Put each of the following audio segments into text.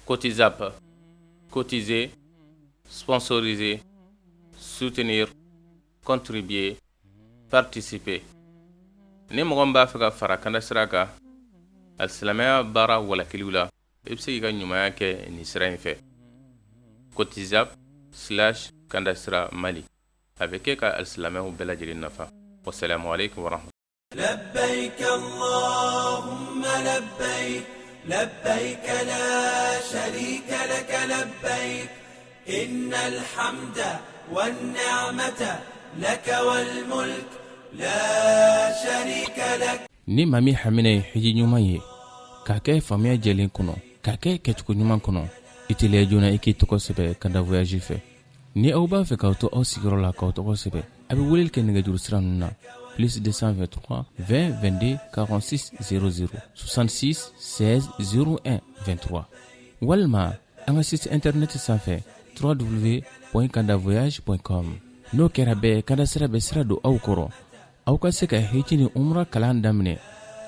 Cotisap, cotiser, sponsoriser, soutenir, contribuer, participer. Ni mɔgɔ min b'a fɛ ka fara Kanda sira kan, alisilamɛya baara walakiliw la, i bɛ se k'i ka ɲumanya kɛ nin sira in fɛ. Cotisap/Kanda Sira Mali a bɛ kɛ ka alisilamɛw bɛɛ lajɛlen nafa. Wassalamu alaikum warahmatullahi. لبيك اللهم لبيك لبيك لا شريك لك لبيك إن الحمد والنعمة لك والملك لا شريك لك. ni mami hamine hiji ɲuman ye k'a kɛ faamuya jɛlen kɔnɔ k'a kɛ kɛcogo ɲuman kɔnɔ i teliya joona i k'i tɔgɔ sɛbɛ Kanda voyage fɛ. ni aw b'a fɛ k'aw to aw sigiyɔrɔ la k'aw tɔgɔ sɛbɛ a bɛ weleli kɛ nɛgɛjuru sira ninnu na plus 223 20 22 46 00 66 16 01 23 walima an ka site internet sanfɛ www.kandavoyage.com. n'o kɛra bɛɛ Kanda sira bɛ sira don aw kɔrɔ aw ka se ka hiji ni umra kalan daminɛ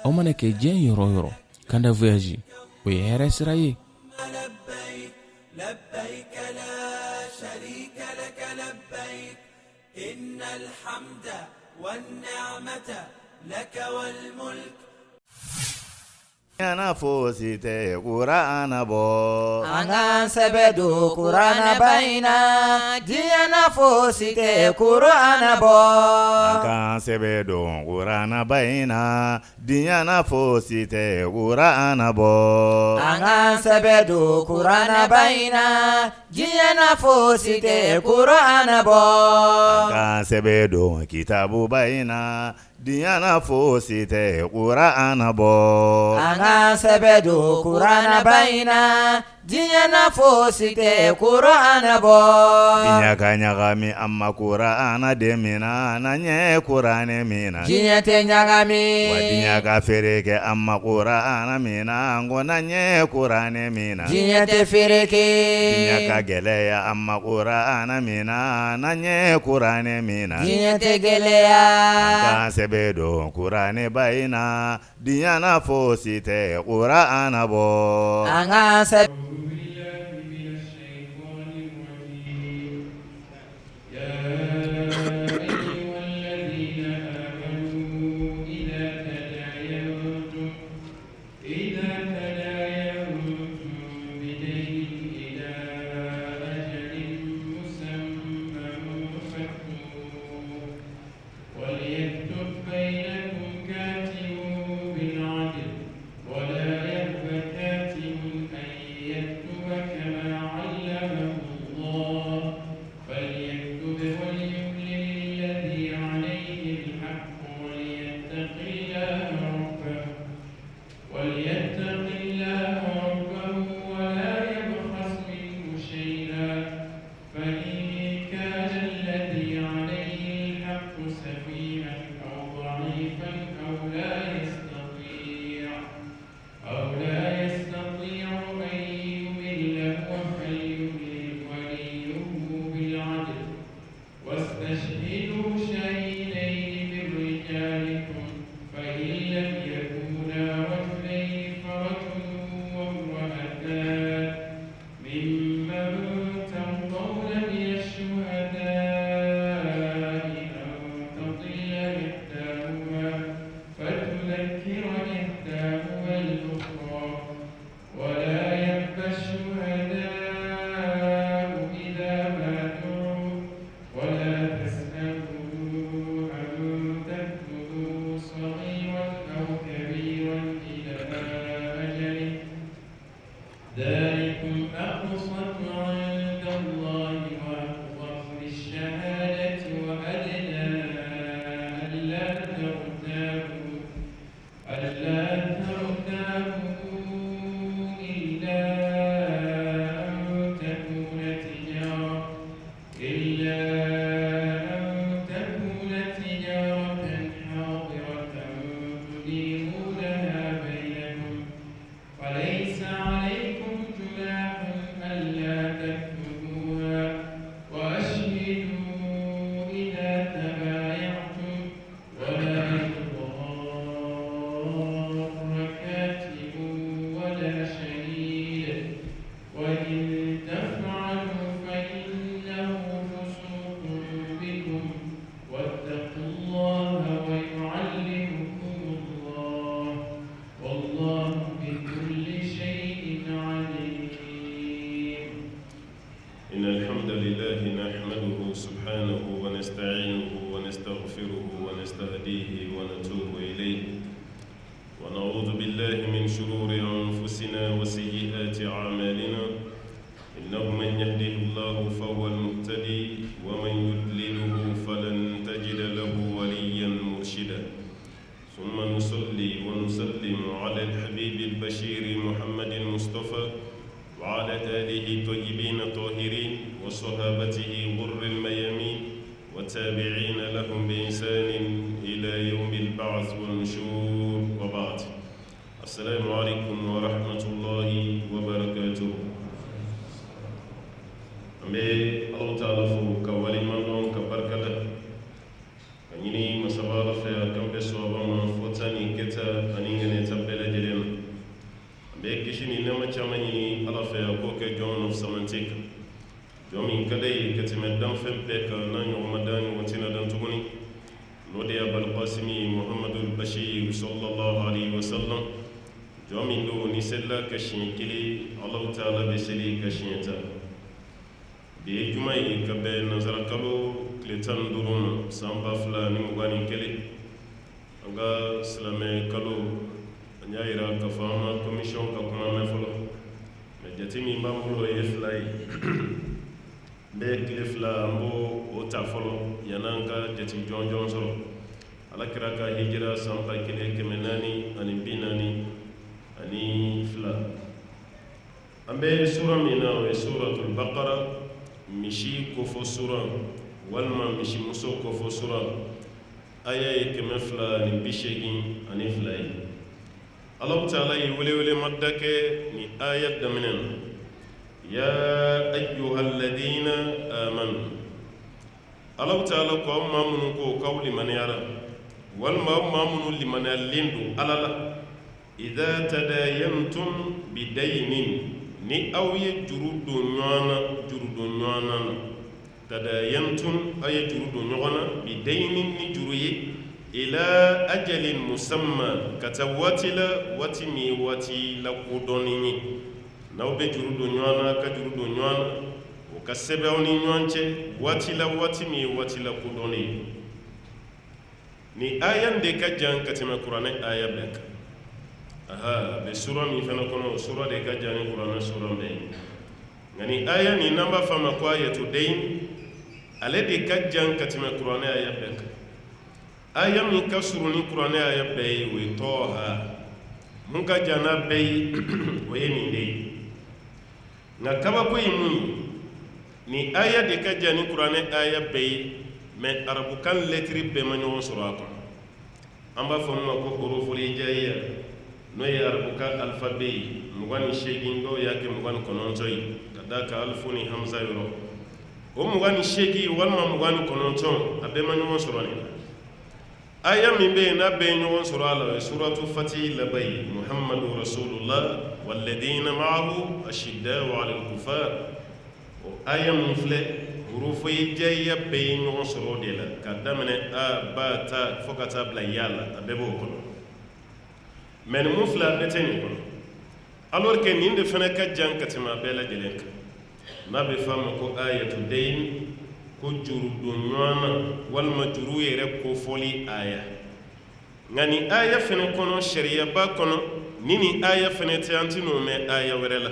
aw mana kɛ diɲɛ yɔrɔ yɔrɔ. Kanda voyage o ye hɛrɛ sira ye. لبيك لا شريك لك لبيك إن الحمد والنعمة لك والملك. Yana fosite Qur'ana bo Angan sebedu Qur'ana baina Diana fosite Qur'ana bo Angan sebedu Qur'ana baina Diana fosite Qur'ana bo Angan sebedu Qur'ana baina Diana fosite Qur'ana bo Angan sebedu kitabu baina Diana fosite Qur'ana bo Angan sebedu Qur'ana baina Diana fosite Qur'ana bo Dinyaka nyagami amma Qur'ana demina nanye Qur'ane mina Dinyate nyagami wa dinyaka fereke amma Qur'ana mina ngona nye Qur'ane mina Dinyate fereke Dinyaka geleya amma Qur'ana mina nanye Qur'ane mina Dinyate geleya Angan sebedo Qur'ane baina Diana fosite Qur'ana bo Angan sebedu أنفسنا وسيئات أعمالنا إنه من يهده الله فهو المهتدي ومن يضلله فلن تجد له وليا مرشدا ثم نصلي ونسلم على الحبيب البشير محمد المصطفى وعلى آله الطيبين الطاهرين وصحابته غر الميامين والتابعين لهم بإحسان إلى يوم البعث والنشور وبعد. السلام عليكم ورحمة الله وبركاته. أمي الله تعالى فوق ولمن كبركة كنيني مسابقة في كم بسوابا من فتاني كتا أنيني تبلا جلنا أمي كشيني نما تشامني الله في أكوك جون of semantic جومي كدي كتمدام فبك نان رمضان وتنا دان تغني نودي أبو القاسم محمد البشير صلى الله عليه وسلم جومي لو نسلا كشين كلي الله تعالى بسلي كشينتا بيجمعي كبه نظر كلو كلتان دورون سامبا فلا نمغاني كلي أنغا سلامي كلو نيايرا كفاما كوميشن كاكما مفلو مجتمي مامبلو يفلاي بكلي فلا مبو وتافلو ينانكا جتي جون جون سرو على كراكا هجرا سامبا كلي كمناني أني بيناني أني فلا أمبي سورة منا سورة البقرة مشي كفو سورة والما مشي مسو كفو سورة آية كمفلا نبيشيكين أني فلاي الله تعالى يولي ولي مدك ني آية دمنن يا أيها الذين آمنوا الله تعالى قوم مامنكو قول من يرى والما مامنوا لمن يلندو ألالا إذا تداينتم بدين ni aw ye juru don ɲɔgɔn na tadayantum aw ye juru don ɲɔgɔn na bi daynin ni juru ye ila ajalin musamma ka taa waati la waati min waati lakodɔnnen ye n'aw bɛ juru don ɲɔgɔn na ka juru don ɲɔgɔn na o ka sɛbɛn aw ni ɲɔgɔn cɛ waati la waati min ye waati lakodɔnnen ye ni aya de ka jan ka tɛmɛ kuranɛ aya bɛɛ kan. Aha, be sura mi fana kono sura de ka jani Qur'an sura be ngani aya ni namba fama ko ayatu dayn ale de ka jan katima Qur'an aya bek aya mi ka suru ni Qur'an aya be we toha mun ka jana be we ni de na kaba ko yimu ni aya de ka jani Qur'an aya be me arabu kan letri be ma nyon sura ko amba fama ko huruful hijaiya no ye arabuka alphabet mugani shegin do yake mugani kononto yi kadaka alfuni hamza yoro o mugani shegi walma mugani kononto abema nyon soroni aya min be na be nyon sorala suratu fatih labay muhammadur rasulullah walladheena ma'ahu ashidda'u 'alal kufar o aya min fle hurufu yajya be nyon sorodela kadamene a ba ta fokata bla yalla abebo kono men mu fila beteni kono alors que nin de fana ka jan katima bela jelen ka na be fama ko ayatu dayn ko juru do nyana wal majru yere ko foli aya ngani aya fene kono sharia ba kono nini aya fene te antino me aya werela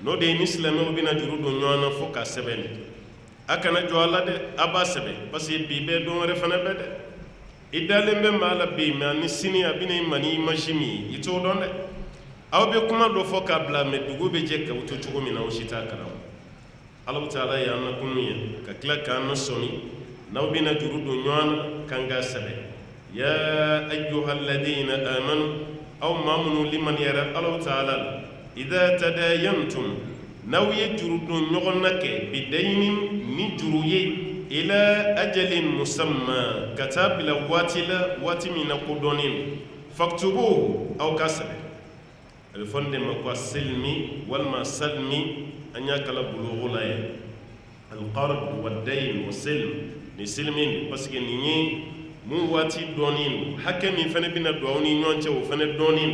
no de ni islam o bina juru do nyana fo ka seben akana jo alla de aba sebe parce que bi be do re fana be de idalen be mala be ma ni sini abine mani mashimi ito don de aw be kuma do fo ka bla me dugo be je ka wuto chugo mina o shita karam Allah taala ya na kunuya ka kla ka na soni naw bina juru do nyana kanga sabe ya ayyuhal ladina amanu aw mamunu liman yara Allah taala idha tadayantum naw ye juru do nyogonnake bi daynin ni juru ye ila ajalin musamma katabila watila watimina kudonin faktubu aw kasabe الفند مكوا سلمي والما سلمي أن يكلا بلوغلاي القرض والدين والسلم نسلمين بس كنيني مو واتي دونين حكمي فن بنا دونين يونجو فن دونين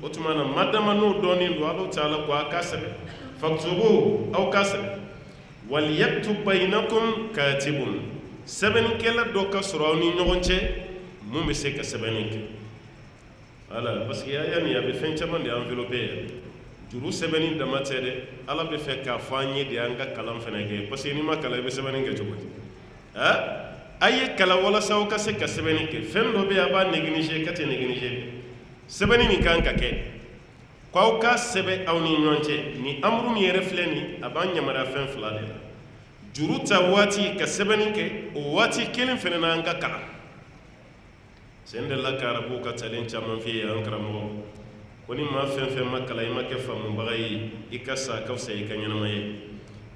وتمانا مادام نو دونين والله تعالى كوا كسب فاكتبوا أو كسب وليكتب بينكم كاتب سبن كلا دوكا سراوني نونجي مو مسك سبنك ala parce que yani ya be fen caman de enveloppé juru sɛbɛnni dama tɛ dɛ ala bɛ fɛ k'a fɔ an ye de an ka kalan fana kɛ parce que n'i ma kalan i bɛ sɛbɛnni kɛ cogo di a ye kalan walasa aw ka se ka sɛbɛnni kɛ fɛn dɔ bɛ yen a b'a négliger ka tɛ négliger sɛbɛnni nin kan ka kɛ k'aw ka sɛbɛn aw ni ɲɔgɔn cɛ ni amuru min yɛrɛ filɛ nin a b'an yamaruya fɛn fila de la juru ta waati ka sɛbɛnni kɛ o waati kelen fana na an ka kalan sen de la ka arabu ka talen caman f'i ye an karamɔgɔ ko ni maa fɛn fɛn ma kalan i ma kɛ faamubaga ye i ka sa ka fisa i ka ɲɛnama ye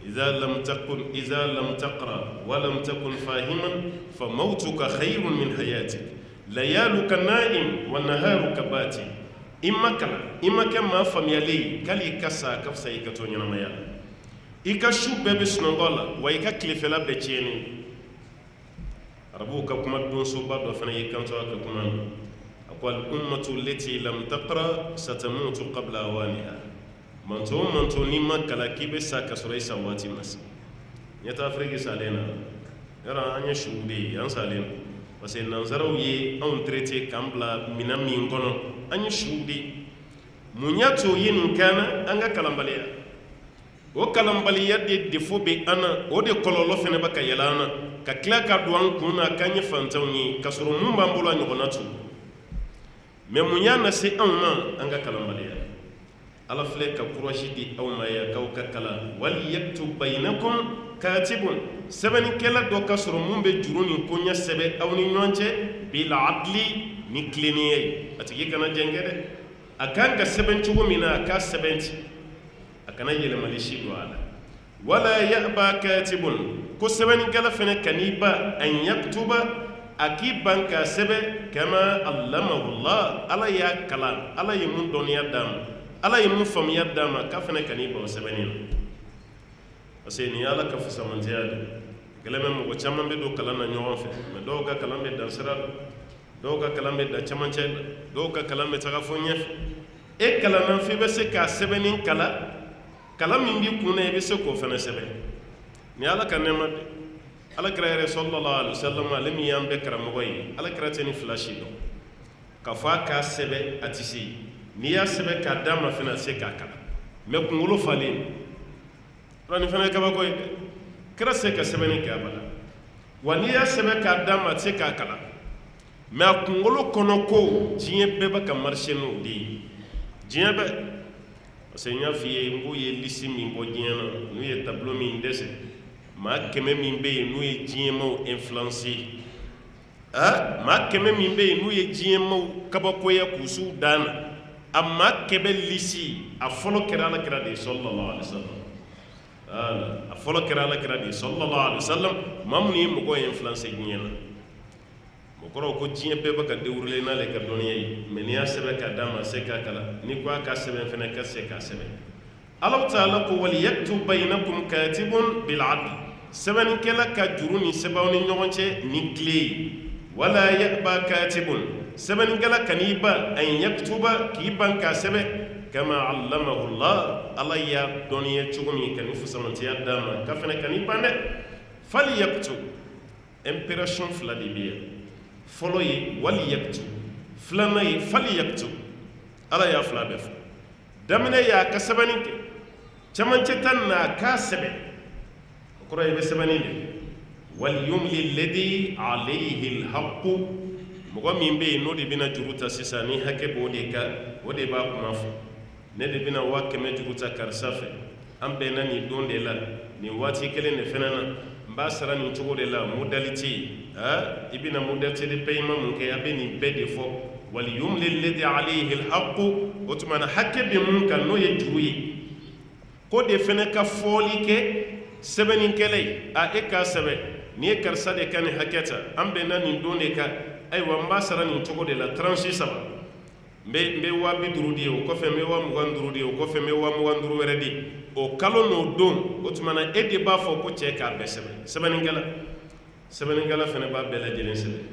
إذا لم تقرأ ولم تكن فاهما فموتك خير من حياتك ليالك نائم والنهارك باتي إما كما فميالي كالي كسا كفسا يكتو نينمايا إيكا شو بيبي سنغولا وإيكا كليفلا بيتشيني ربوك كما دون سوبا دفنا يكامتو كما أقول الأمة التي لم تقرأ ستموت قبل أوانها manto ni ma kala k'i bɛ sa ka sɔrɔ i sa waati ma se ɲɛta afiriki salen na yɔrɔ an ye suw de ye an salen parce que nanzaraw ye anw traité k'an bila minɛn min kɔnɔ an ye suw de ye mun y'a to ye nin kana an ka kalanbaliya o kalanbaliya de défaut bɛ an na o de kɔlɔlɔ fana bɛ ka yɛlɛ an na ka tila ka don an kun na k'an ye fantanw ye ka sɔrɔ mun b'an bolo a ɲɔgɔnna tu mais mun y'a lase anw ma an ka kalanbaliya ala filɛ ka courage di aw ma ya k'aw ka kalan wali yaktub baynakum katibun sɛbɛnnikɛla dɔ ka sɔrɔ mun bɛ juru ni koɲɛ sɛbɛn aw ni ɲɔgɔn cɛ bil adli ni tilennenya ye a tigi kana jɛngɛ dɛ a kan ka sɛbɛn cogo min na a k'a sɛbɛn ten a kana yɛlɛmali si don a la wala ya'ba katibun ko sɛbɛnnikɛla fana kan'i ba an yaktuba a k'i ban k'a sɛbɛn kama allamahu Allah ala y'a kalan ala ye mun dɔnniya d'a ma ala ye mun faamuya d'a ma k'a fana kan'i ban o sɛbɛnni na parce que nin ye ala ka fusamantiya de gɛlɛn bɛ mɔgɔ caman bɛ don kalan na ɲɔgɔn fɛ mais dɔw ka kalan bɛ dan sira la dɔw ka kalan bɛ dan camancɛ la dɔw ka kalan bɛ taga fo ɲɛfɛ e kalanna f'i bɛ se k'a sɛbɛnni kalan min b'i kun na i bɛ se k'o fana sɛbɛn nin ye ala ka nɛɛma de alakira yɛrɛ sallallahu alaihi wasallam ale min y'an bɛɛ karamɔgɔ ye alakira tɛ ni fila si dɔn ka fɔ a k'a sɛbɛn a tɛ se n'i y'a sɛbɛn k'a d'a ma fana a tɛ se k'a kalan mais kunkolo falen nin fana ye kabako ye dɛ kira se ka sɛbɛnni kɛ abada wa n'i y'a sɛbɛn k'a d'a ma a tɛ se k'a kalan mais a kunkolo kɔnɔ ko diɲɛ bɛɛ bɛ ka marché n'o de ye diɲɛ bɛɛ parce que n y'a f'i ye n k'u ye liste min bɔ diɲɛ na n'u ye tableau min dɛsɛ maa 100 min bɛ yen n'u ye diɲɛmaw influencé maa 100 min bɛ yen n'u ye diɲɛmaw kabakoya k'u s'u dan na a maa 100 liste a fɔlɔ kɛra alakira de ye sallallahu alaihi wasallam a fɔlɔ kɛra alakira de ye sallallahu alaihi wasallam maa minnu ye mɔgɔw influencé diɲɛ na o kɔrɔ ko diɲɛ bɛɛ bɛ ka déroulé n'ale ka dɔnniya ye mais n'i y'a sɛbɛn k'a d'a ma a se k'a kalan n'i ko a ka sɛbɛn fana ka se k'a sɛbɛn Allahu ta'ala ko wal yaktub baynakum katibun bil adl sɛbɛnnikɛla ka juru ni sɛbɛnw ni ɲɔgɔn cɛ ni tile ye wala ya'ba katibun sɛbɛnnikɛla kan'i ban an yaktuba k'i ban k'a sɛbɛn kama allamahu Allah ala y'a dɔnniya cogo min ka ni fusamantiya d'a ma ka fana kan'i ban dɛ fal yaktub impération fila de bɛ yan fɔlɔ ye wali yaktub filanan ye fali yaktub ala y'a fila bɛɛ fɔ daminɛ y'a ka sɛbɛnni kɛ camancɛ ta n'a k'a sɛbɛn o kɔrɔ ye i bɛ sɛbɛnni de wali yumli ladi alayhi alhaqu mɔgɔ min bɛ yen n'o de bɛna juru ta sisan ni hakɛ b'o de kan o de b'a kuma fɔ ne de bɛna 100 juru ta karisa fɛ an bɛnna nin don de la nin waati kelen de fana na n b'a sara nin cogo de la modalité i bɛna modalité de paiement mun kɛ a bɛ nin bɛɛ de fɔ wali yumli ladi alayhi alhaqu o tuma na hakɛ bɛ mun kan n'o ye juru ye ko de fana ka fɔli kɛ sɛbɛnnikɛla ye e k'a sɛbɛn n'i ye karisa de ka nin hakɛ ta an bɛnna nin don de kan ayiwa n b'a sara nin cogo de la 36 n bɛ 50 di ye o kɔfɛ n bɛ 25 di ye o kɔfɛ n bɛ 25 wɛrɛ di o kalo n'o don o tuma na e de b'a fɔ ko cɛ k'a bɛɛ sɛbɛn sɛbɛnnikɛla fana b'a bɛɛ lajɛlen sɛbɛn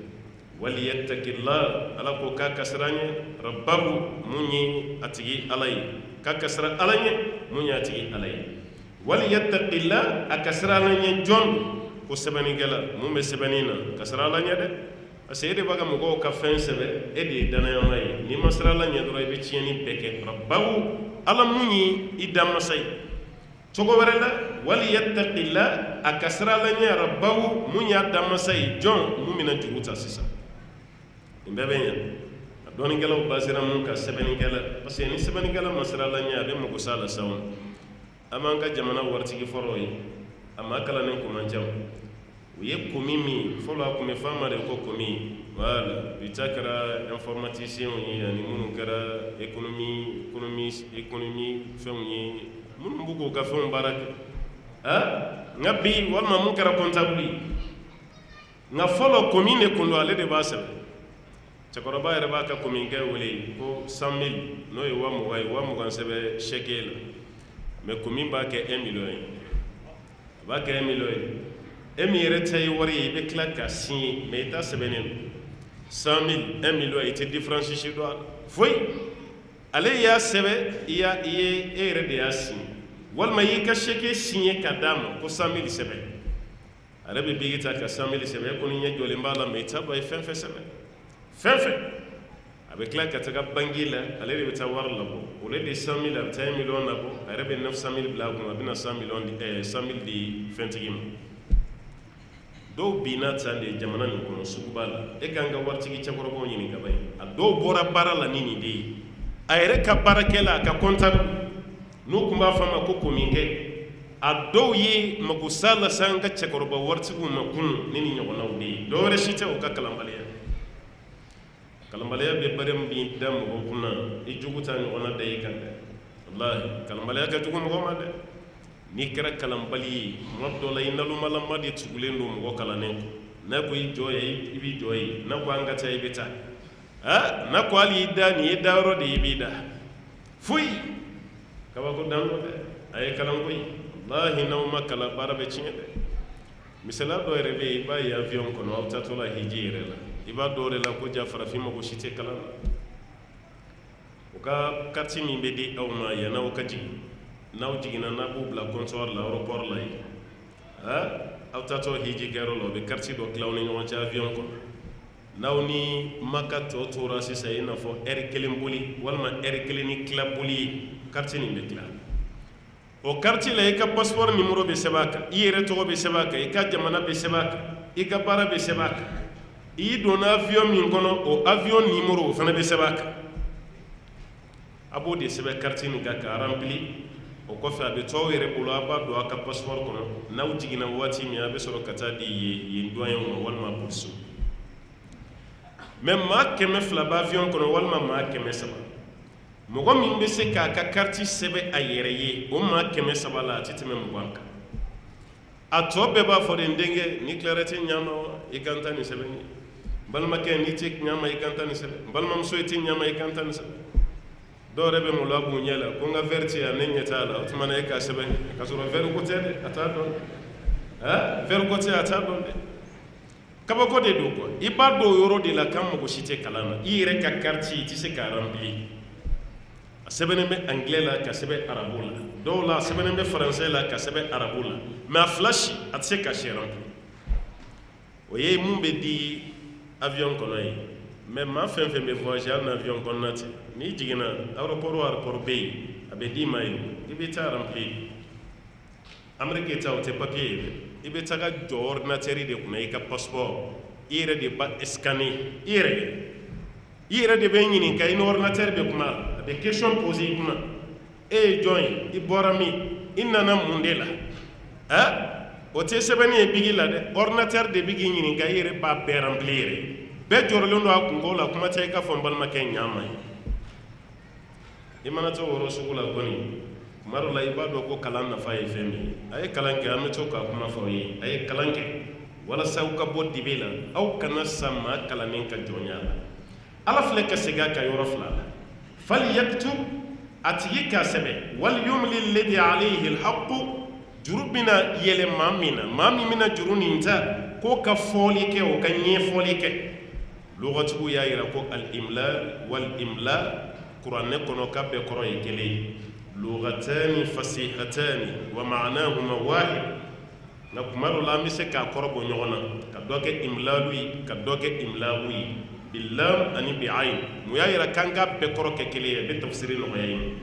wali yattaqillah ala ko k'a ka siran ye rabbahu mun ye a tigi ala ye k'a ka siran ala ye mun ye a tigi ala ye wali yattaqillah a ka siran ala ye jɔn ko sɛbɛnnikɛla mun bɛ sɛbɛnni na ka siran ala ye dɛ parce que e de b'a ka mɔgɔw ka fɛn sɛbɛ e de ye danayama ye n'i ma sira ala ɲɛ dɔrɔn i bɛ tiɲɛni bɛɛ kɛ rabbahu ala mun ye i danmasa ye cogo wɛrɛ la wali yattaqilla a ka sira ala ɲɛ rabbahu mun y'a danmasa ye jɔn mun bɛna juru ta sisan nin bɛɛ bɛ ɲɛ a dɔɔnikɛlaw basira mun ka sɛbɛnnikɛla parce que ni sɛbɛnnikɛla ma sira ala ɲɛ a bɛ mago sa la saw an b'an ka jamana waritigi fɔlɔ ye a ma kalannen ko man ca u ye komi min fɔlɔ a kun bɛ f'a ma de ko komi voilà bi ta kɛra informaticien ye ani minnu kɛra économie fɛnw ye minnu b'u k'u ka fɛnw baara kɛ nka bi walima mun kɛra comptable ye nka fɔlɔ komi de kun don ale de b'a sɛbɛn cɛkɔrɔba yɛrɛ b'a ka komi kɛ wele ko 100 000 n'o ye 20,000 ye 20,000 sɛbɛn chèque la mais komi b'a kɛ 1 million ye a b'a kɛ 1 million ye e min yɛrɛ ta ye wari ye i bɛ tila ka signer mais i ta sɛbɛnnen don 100 000 1 million i tɛ différence si dɔn a la foyi ale y'a sɛbɛn e yɛrɛ de y'a signer walima i y'i ka chèque signer ka d'a ma ko 100 000 sɛbɛn a yɛrɛ bɛ bigi ta ka 100 000 sɛbɛn e kɔni ɲɛ jɔlen b'a la mais i t'a dɔn a ye fɛn fɛn sɛbɛn fɛn fɛn a bɛ tila ka taga banque la ale de bɛ taa wari labɔ o de 100 000 a bɛ taa 1 million labɔ a yɛrɛ bɛ 900 000 bila a kun a bɛna 100 000 di fɛntigi ma dɔw binna tan de jamana nin kɔnɔ sugu b'a la e kan ka waritigi cɛkɔrɔbaw ɲini ka ban a dɔw bɔra baara la ni nin de ye a yɛrɛ ka baarakɛla a ka comptable n'u tun b'a fɔ a ma ko kominkɛ a dɔw ye mago sa lase an ka cɛkɔrɔba waritigiw ma kunun ni nin ɲɔgɔnnaw de ye dɔw wɛrɛ si tɛ o ka kalanbaliya kalanbaliya bɛ bari min da mɔgɔ kunna i jugu ta ɲɔgɔnna da i kan dɛ wallahi kalanbaliya ka jugu mɔgɔ ma dɛ n'i kɛra kalanbali ye tuma dɔ la i nalumalama de tugulen don mɔgɔ kalannen kɔ n'a ko i jɔ ye i b'i jɔ ye n'a ko an ka taa i bɛ taa n'a ko hali i da nin ye dayɔrɔ de ye i b'i da foyi kabako dan dɔ dɛ a ye kalanko ye wallahi n'aw ma kalan baara bɛ tiɲɛ dɛ misaliya dɔ yɛrɛ bɛ yen i b'a ye avion kɔnɔ aw taatɔ la hiji yɛrɛ la i b'a dɔw de la ko ja farafin mago si tɛ kalan na u ka carte min bɛ di aw ma yan n'aw ka jigin n'aw jiginna n'a b'u bila comptoir la aéroport la yen aw taatɔ hiji kɛyɔrɔ la u bɛ carte dɔ tila aw ni ɲɔgɔn cɛ avion kɔnɔ n'aw ni maka tɔ tora sisan i n'a fɔ heure kelen boli walima heure kelen ni tila boli ye carte nin bɛ tila o carte la i ka passeport numéro bɛ sɛbɛn a kan i yɛrɛ tɔgɔ bɛ sɛbɛn a kan i ka jamana bɛ sɛbɛn a kan i ka baara bɛ sɛbɛn a kan i donna avion min kɔnɔ o avion numéro o fana bɛ sɛbɛn a kan a b'o de sɛbɛn carte nin kan ka rempli o kɔfɛ a bɛ to aw yɛrɛ bolo a b'a don a ka passeport kɔnɔ n'aw jiginna waati min a bɛ sɔrɔ ka taa di yen doyen ma walima polisiw mais maa 200 bɛ avion kɔnɔ walima maa 300 mɔgɔ min bɛ se k'a ka carte sɛbɛn a yɛrɛ ye o maa 300 la a tɛ tɛmɛ 20 kan a tɔ bɛɛ b'a fɔ de n denkɛ ni tilara tɛ ɲama wa i kan ta nin sɛbɛn ye balimakɛ n'i tɛ ɲama i kan ta nin sɛbɛn balimamuso i tɛ ɲama i kan ta nin sɛbɛn dɔw yɛrɛ bɛ maloya b'u ɲɛ la ko n ka verre tɛ yan ne ɲɛ t'a la o tuma na e k'a sɛbɛn k'a sɔrɔ verre ko tɛ dɛ a t'a dɔn verre ko tɛ a t'a dɔn dɛ kabako de don quoi i b'a dɔn o yɔrɔ de la k'an mago si tɛ kalan na i yɛrɛ ka carte i tɛ se k'a remplir a sɛbɛnnen bɛ anglais la ka sɛbɛn arabu la dɔw la a sɛbɛnnen bɛ français la ka sɛbɛn arabu la mais a fila si a tɛ se ka si remplir o ye mun bɛ di avion kɔnɔ ye mais maa fɛn fɛn bɛ voyager hali ni avion kɔnɔna tɛ n'i jiginna aéroport o aéroport bɛ yen a bɛ d'i ma yen i bɛ taa remplir Amérique ta o tɛ papier ye dɛ i bɛ taga jɔ ordinateur de kunna i ka passeport i yɛrɛ de b'a scanner i yɛrɛ de bɛ ɲininka i ni ordinateur bɛ kuma a bɛ question poser i kunna e ye jɔn ye i bɔra min i nana mun de la o tɛ sɛbɛnni ye bigi la dɛ ordinateur de bɛ k'i ɲininka i yɛrɛ b'a bɛɛ remplir yɛrɛ bɛɛ jɔrɔlen don a kungo la kuma tɛ i k'a fɔ n balimakɛ ɲama ye i mana to o yɔrɔ sugu la kɔni tuma dɔ la i b'a dɔn ko kalan nafa ye fɛn min ye a ye kalan kɛ an bɛ to k'a kuma fɔ aw ye a ye kalan kɛ walasa aw ka bɔ dibe la aw kana sa maa kalannen ka jɔnya la ala filɛ ka segin a ka yɔrɔ fila la falyaktub a tigi k'a sɛbɛn walyumli alladhi alayhi alhaqqu juru bɛna yɛlɛ maa min na maa min bɛna juru nin ta k'o ka fɔli kɛ o ka ɲɛfɔli kɛ lugatigiw y'a yira ko al-imla wal-imla kuranɛ kɔnɔ k'a bɛɛ kɔrɔ ye kelen ye lugatani fasihatani wa ma'nahuma wahid nka kuma dɔ la an bɛ se k'a kɔrɔ bɔ ɲɔgɔn na ka dɔ kɛ imlalu ye ka dɔ kɛ imlawu ye bilam ani bi ayin mun y'a yira k'an ka bɛɛ kɔrɔ kɛ kelen ye a bɛ tafsiri nɔgɔya ye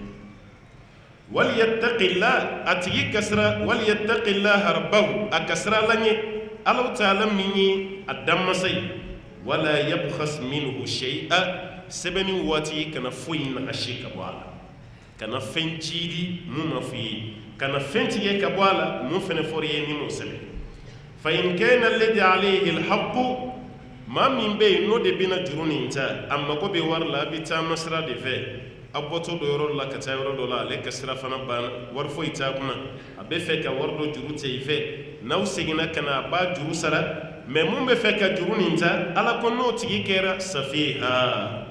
waliyattaqillah a tigi kasira waliyattaqillaha rabbahu a kasira la ɲɛ Alahu Taala min ye a danmasa ye wala yabkhas minhu shay'a sɛbɛnni waati kana foyi nagasi ka bɔ a la kana fɛn ciidi mun ma f'i ye kana fɛn tigɛ ka bɔ a la mun fɛnɛ fɔr'i ye ni m'o sɛbɛn fa in kana alladhi alayhi alhaqqu maa min bɛ yen n'o de bɛna juru nin ta a mago bɛ wari la a bɛ taama sira de fɛ a bɔtɔ dɔ yɔrɔ la ka taa yɔrɔ dɔ la ale ka sira fana banna wari foyi t'a kunna a bɛ fɛ ka wari dɔ juru ta i fɛ n'aw seginna ka na a b'a juru sara mɛ mun bɛ fɛ ka juru nin ta ala ko n'o tigi kɛra safiha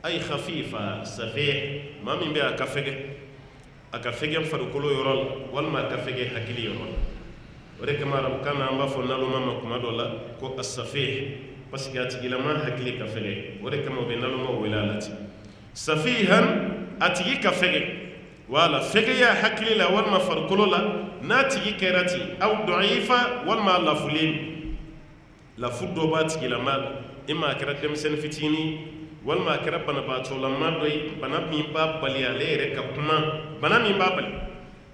ay khafifa safih maa min bɛ a ka fɛgɛ farikolo yɔrɔ la walima a ka fɛgɛ hakili yɔrɔ la o de kama arabukan na an b'a fɔ naloma ma kuma dɔ la ko asafih parce que a tigilama hakili ka fɛgɛ o de kama u bɛ naloma wele a la ten safihan a tigi ka fɛgɛ wala fɛgɛya hakili la walima farikolo la n'a tigi kɛra ten aw da'ifa walima lafulen lafu dɔ b'a tigilama la ima a kɛra denmisɛnnin fitinin walima a kɛra banabaatɔlama dɔ ye bana min b'a bali ale yɛrɛ ka kuma bana min b'a bali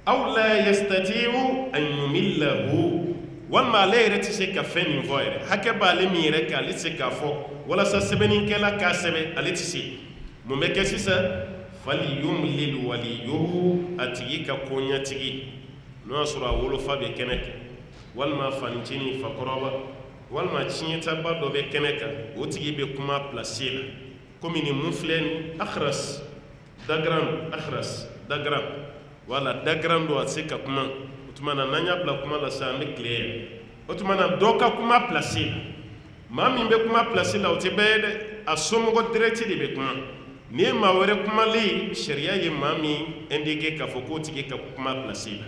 aw la yastati'u an yumillahu walima ale yɛrɛ tɛ se ka fɛn nin fɔ yɛrɛ hakɛ b'ale min yɛrɛ kɛ ale tɛ se k'a fɔ walasa sɛbɛnnikɛla k'a sɛbɛn ale tɛ se mun bɛ kɛ sisan falyumlil waliyuhu a tigi ka koɲɛtigi n'o y'a sɔrɔ a wolofa bɛ kɛnɛ kan walima fanicinin fakɔrɔba walima tiɲɛtaba dɔ bɛ kɛnɛ kan o tigi bɛ kuma pilasi la komi nin mun filɛ nin akhras dagran wala dagran do a tɛ se ka kuma o tuma na n'an y'a bila kuma la sisan an bɛ tile yan o tuma na dɔ ka kuma pilasi la maa min bɛ kuma pilasi la o tɛ bɛɛ ye dɛ a somɔgɔ direct de bɛ kuma ni ye maa wɛrɛ kumalen sariya ye maa min indiqué k'a fɔ k'o tigi ka kuma pilasi la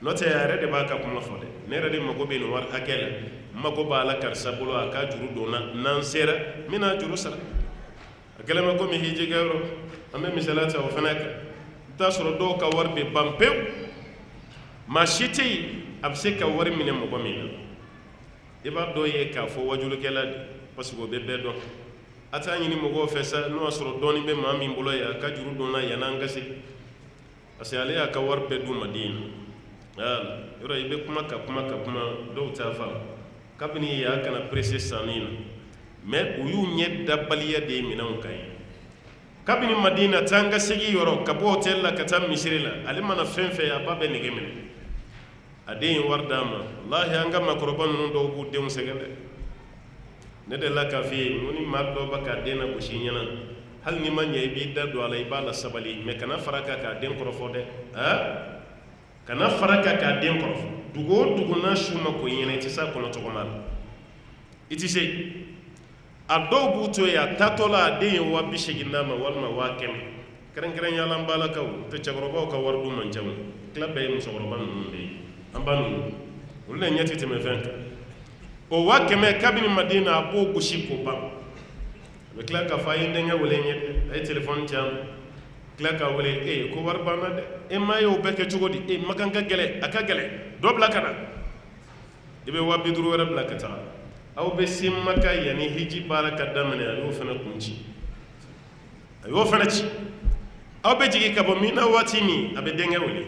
n'o tɛ a yɛrɛ de b'a ka kuma fɔ dɛ ne yɛrɛ de mago bɛ nin wari hakɛ la n mago b'a la karisa bolo a ka juru donna n'an sera n bɛna juru sara a kɛlen bɛ komi hijikɛyɔrɔ an bɛ misaliya ta o fana kan i bɛ t'a sɔrɔ dɔw ka wari bɛ ban pewu maa si tɛ yen a bɛ se ka wari minɛ mɔgɔ min na i b'a dɔn ye k'a fɔ wajulikɛla de parce que o bɛ bɛɛ dɔn a t'a ɲini mɔgɔw fɛ sa n'o y'a sɔrɔ dɔɔnin bɛ maa min bolo ye a ka juru donna yan'an ka se parce que ale y'a ka wari bɛɛ d'u ma den na yɔrɔ i bɛ kuma ka kuma dɔw t'a faamu kabini y'a kana presse sanni na mais u y'u ɲɛ dabaliya de ye minɛnw kan ye kabini madina taa ka segi yɔrɔ ka bɔ hôtel la ka taa misiri la ale mana fɛn fɛn a ba bɛ nege minɛ a den ye wari d'a ma wallahi an ka makɔrɔba ninnu dɔw b'u denw sɛgɛn dɛ ne de la k'a f'i ye n ko ni maa dɔ bɛ k'a den na gosi i ɲɛna hali n'i ma ɲɛ i b'i da don a la i b'a la sabali mais kana fara kan k'a den kɔrɔfɔ dɛ kana fara kan k'a den kɔrɔfɔ dugu o dugu n'a su ma ko i ɲɛna i tɛ se a kɔnɔ tɔgɔma la i tɛ se a dɔw b'u to yen a taatɔ la a den ye 80,000 d'a ma walima 100,000 kɛrɛnkɛrɛnya la an balakaw tɛ cɛkɔrɔbaw ka wari d'u man ca o tila bɛɛ ye musokɔrɔba ninnu de ye an ba ninnu olu de ɲɛ tɛ tɛmɛ fɛn kan o 100,000 kabini madina a b'o gosi k'o ban a bɛ tila k'a fɔ a ye n denkɛ wele ɲɛ a ye telefɔni ci a ma tila k'a wele ko wari banna dɛ e ma ye o bɛɛ kɛ cogo di ma kan ka gɛlɛ a ka gɛlɛ dɔ bila ka na i bɛ 50,000 wɛrɛ bila ka taa aw bɛ se Maka yanni hiji baara ka daminɛ a y'o fana kun ci a y'o fana ci aw bɛ jigin ka bɔ Mina waati min a bɛ denkɛ wele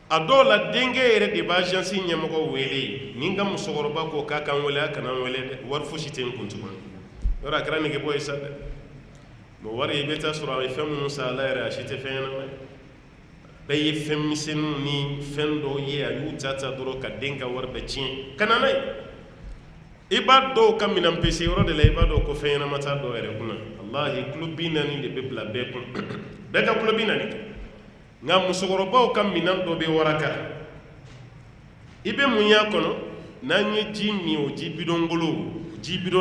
a dɔw la denkɛ yɛrɛ de b'a agence ɲɛmɔgɔ wele ni n ka musokɔrɔba ko k'a kan wele a kana n wele dɛ wari fosi tɛ n kun tuguni yɔrɔ a kɛra negebɔ ye sa dɛ mais wari i bɛ taa sɔrɔ a ye fɛn minnu san ala yɛrɛ a si tɛ fɛn ɲɛnama ye bɛɛ ye fɛn misɛnninw ni fɛn dɔw ye a y'u ta dɔrɔn ka den ka wari bɛɛ tiɲɛ ka na n'a ye i b'a dɔw ka minɛn pese yɔrɔ de la i b'a dɔn ko fɛn ɲɛnama t'a dɔw yɛrɛ kunna wallahi kulo 40 de bɛ bila bɛɛ kun bɛɛ ka kulo 40 kɛ nka musokɔrɔbaw ka minɛn dɔ bɛ waraka i bɛ mun y'a kɔnɔ n'an ye ji min o ji bidon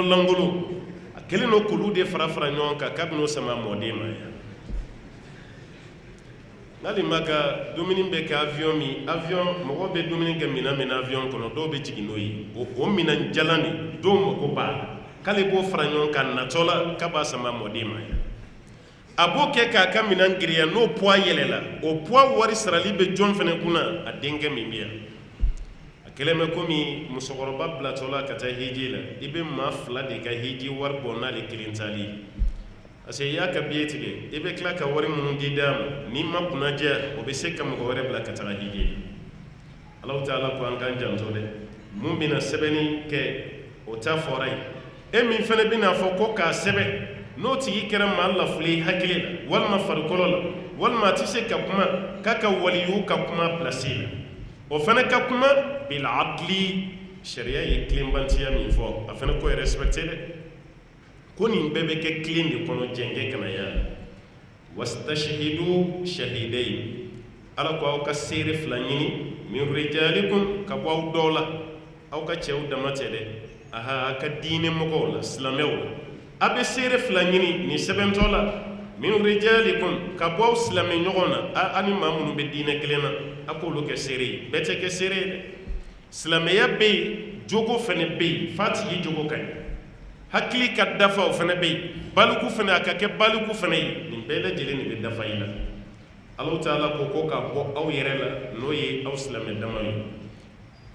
langolo a kɛlen don k'olu de fara ɲɔgɔn kan kabini o sama mɔden ma yan n'ale ma ka dumuni bɛ kɛ avion mɔgɔ bɛ dumuni kɛ minɛn min na avion kɔnɔ dɔw bɛ jigin n'o ye o minɛn jalan de dɔw mako b'a la k'ale b'o fara ɲɔgɔn kan natɔ la k'a b'a sama mɔden ma yan a b'o kɛ k'a ka minɛn giriya n'o poids yɛlɛla o poids wari sarali bɛ jɔn fana kunna a denkɛ min bɛ yan keleme komi musokɔrɔba bilatɔla ka taa hiji la i bɛ maa 2 de ka hiji wari bɔ n'ale kelen tali parce que i y'a ka biye tigɛ i bɛ tila ka wari minnu di d'a ma n'i ma kunnadiya o bɛ se ka mɔgɔ wɛrɛ bila ka taga hiji Allahu Taala ko an k'an janto dɛ mun bɛna sɛbɛnni kɛ o ta fɔra ye e min fana bɛna fɔ ko k'a sɛbɛn n'o tigi kɛra maa lafuli hakili la walima farikolo la walima a tɛ se ka kuma k'a ka waliyu ka kuma pilasi la o fana ka kuma bil adli sariya ye tilenbantiya min fɔ a fana ko respecté dɛ ko nin bɛɛ bɛ kɛ tilen de kɔnɔ jɛnkɛ kana ya wastashhidu shahidayn ala ko aw ka seere 2 ɲini min rijalikum ka bɔ aw dɔw la aw ka cɛw dama tɛ dɛ aha a ka diinɛ mɔgɔw la silamɛw la a bɛ seere 2 ɲini nin sɛbɛntɔ la min rijalikum ka bɔ aw silamɛ ɲɔgɔn na a ni maa minnu bɛ diinɛ kelen na a k'olu kɛ seere ye bɛɛ tɛ kɛ seere ye dɛ silamɛya bɛ yen jogo fana bɛ yen f'a tigi jogo ka ɲi hakili ka dafa o fana bɛ yen baliku fana a ka kɛ baliku fana ye nin bɛɛ lajɛlen de bɛ dafa i la Allahu Taala ko ka bɔ aw yɛrɛ la n'o ye aw silamɛ dama ye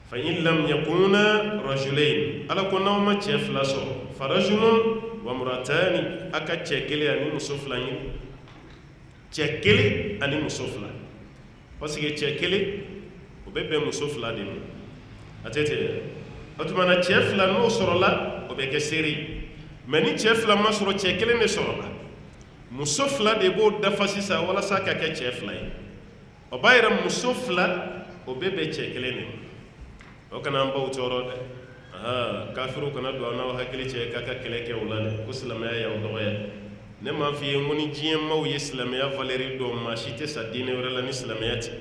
fa in lam yakuna rajulayn ala ko n'aw ma cɛ 2 sɔrɔ fa rajulun wa muratani a ka cɛ 1 ani muso 2 ɲini cɛ 1 ani muso 2 parce que cɛ 1 o bɛ bɛn muso 2 de ma a tɛ ten o tuma na cɛ 2 n'o sɔrɔla o bɛ kɛ seere ye mais ni cɛ 2 ma sɔrɔ cɛ 1 de sɔrɔla muso 2 de b'o dafa sisan walasa ka kɛ cɛ 2 ye o b'a yɛrɛ muso 2 o bɛ bɛn cɛ 1 de ma o kana an baw tɔɔrɔ dɛ kafiru kana don an n'aw hakili cɛ k'a ka kɛlɛ kɛ o la dɛ ko silamɛya y'aw dɔgɔya ne m'a f'i ye ko ni diɲɛ maaw ye silamɛya valeur dɔn maa si tɛ sa diinɛ wɛrɛ la ni silamɛya tɛ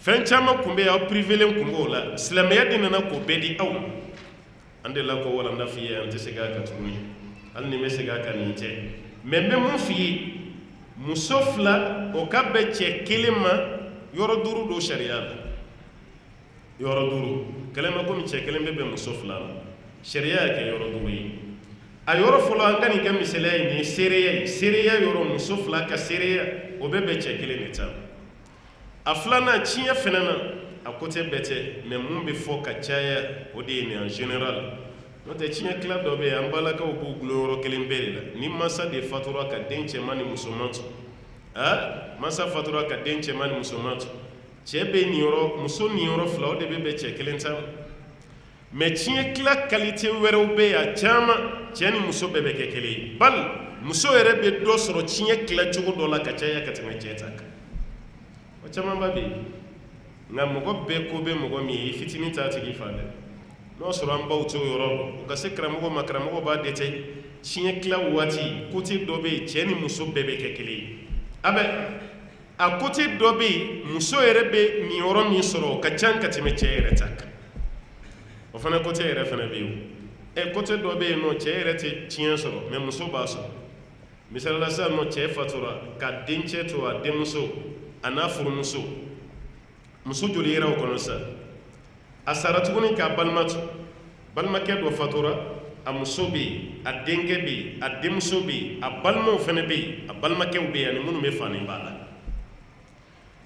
fɛn caman kun bɛ yen aw privelen kun b'o la silamɛya de nana k'o bɛɛ di aw ma an de la ko walanda f'i ye an tɛ segin a kan tuguni hali ni bɛ segin a kan nin tɛ mais n bɛ mun f'i ye muso 2 o ka bɛn cɛ 1 ma yɔrɔ 5 don sariya la yɔrɔ 5 kɛlɛma komi cɛ 1 bɛ bɛn muso 2 la sariya y'a kɛ yɔrɔ 5 ye a yɔrɔ fɔlɔ an ka nin kɛ misaliya ye nin ye seereya ye seereya yɔrɔ muso 2 ka seereya o bɛ bɛn cɛ 1 de ta a 2nan tiɲɛ fana na a côté bɛɛ tɛ mais mun bɛ fɔ ka caya o de ye nin en général n'o tɛ tiɲɛ tila dɔ bɛ yen an balakaw b'u gulon yɔrɔ 1 bɛɛ de la ni mansa de fatura ka den cɛman ni musoman to mansa fatura ka den cɛman ni musoman to cɛ bɛ nin yɔrɔ muso nin yɔrɔ 2 o de bɛ bɛn cɛ 1 ta mais tiɲɛ tila qualité wɛrɛw bɛ yen a caman cɛ ni muso bɛɛ bɛ kɛ 1 ye bali muso yɛrɛ bɛ dɔ sɔrɔ tiɲɛ tila cogo dɔ la ka caya ka tɛmɛ cɛ ta kan o camanba bɛ yen nka mɔgɔ bɛɛ ko bɛ mɔgɔ min ye i fitinin t'a tigi fa dɛ n'o sɔrɔ an baw t'o yɔrɔ dɔn u ka se karamɔgɔ ma karamɔgɔ b'a dɛtɛ tiɲɛ tila waati côté dɔ bɛ yen cɛ ni muso bɛɛ bɛ kɛ 1 ye a côté dɔ bɛ yen muso yɛrɛ bɛ nin yɔrɔ min sɔrɔ o ka ca ka tɛmɛ cɛ yɛrɛ ta kan o fana côté yɛrɛ fana bɛ yen côté dɔ bɛ yen nɔ cɛ yɛrɛ tɛ tiɲɛ sɔrɔ mais muso b'a sɔrɔ misalila sisan nɔ cɛ fatura ka dencɛ to a denmuso a n'a furumuso muso joli yɛrɛ o kɔnɔ sa a sara tuguni k'a balima to balimakɛ dɔ fatura a muso bɛ yen a denkɛ bɛ yen a denmuso bɛ yen a balimaw fana bɛ yen a balimakɛw bɛ yen ani minnu bɛ fani b'a la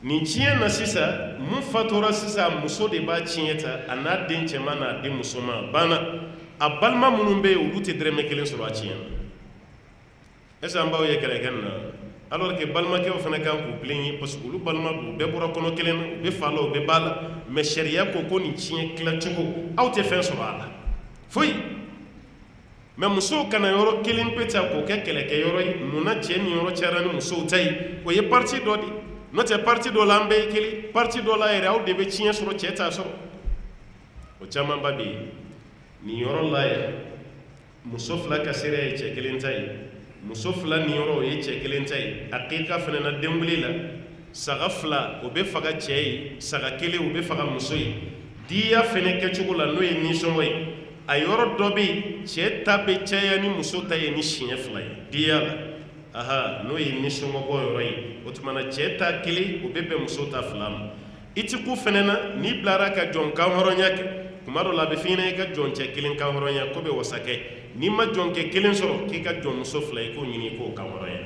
nin tiɲɛ na sisan mun fatura sisan muso de b'a tiɲɛ ta a n'a den cɛman n'a den musoman banna a balima minnu bɛ yen olu tɛ dɛrɛmɛ 1 sɔrɔ a tiɲɛ na est-ce que an b'aw ye kɛlɛ kɛ nin na alors que balimakɛw fana kan k'u bilen ye parce que olu balima u bɛɛ bɔra kɔnɔ 1 na u bɛ fa la u bɛ ba la mais sariya ko nin tiɲɛ tilacogo aw tɛ fɛn sɔrɔ a la foyi mais musow kana yɔrɔ 1 pe ta k'o kɛ kɛlɛkɛ yɔrɔ ye munna cɛ ni yɔrɔ cayara ni musow ta ye o ye parti dɔ de n'o tɛ parti dɔ la an bɛɛ ye 1 parti dɔ la yɛrɛ aw de bɛ tiɲɛ sɔrɔ cɛ t'a sɔrɔ o camanba bɛ yen nin yɔrɔ la yɛrɛ muso 2 ka seereya ye cɛ 1 ta ye muso 2 nin yɔrɔ o ye cɛ 1 ta ye akika fana na denwuli la saga 2 o bɛ faga cɛ ye saga 1 o bɛ faga muso ye diya fana kɛcogo la n'o ye nisɔngɔ ye a yɔrɔ dɔ bɛ yen cɛ ta bɛ caya ni muso ta ye ni siɲɛ 2 ye diya la n'o ye nisɔngɔ bɔ yɔrɔ ye o tuma na cɛ ta 1 o bɛ bɛn muso ta 2 ma i ti ku fana na n'i bilara ka jɔn kan hɔrɔnya kɛ kuma dɔ la a bɛ f'i ɲɛna i ka jɔn cɛ 1 kan hɔrɔnya ko bɛ wasa kɛ n'i ma jɔn kɛ 1 sɔrɔ k'i ka jɔn muso 2 i k'o ɲini i k'o kan hɔrɔnya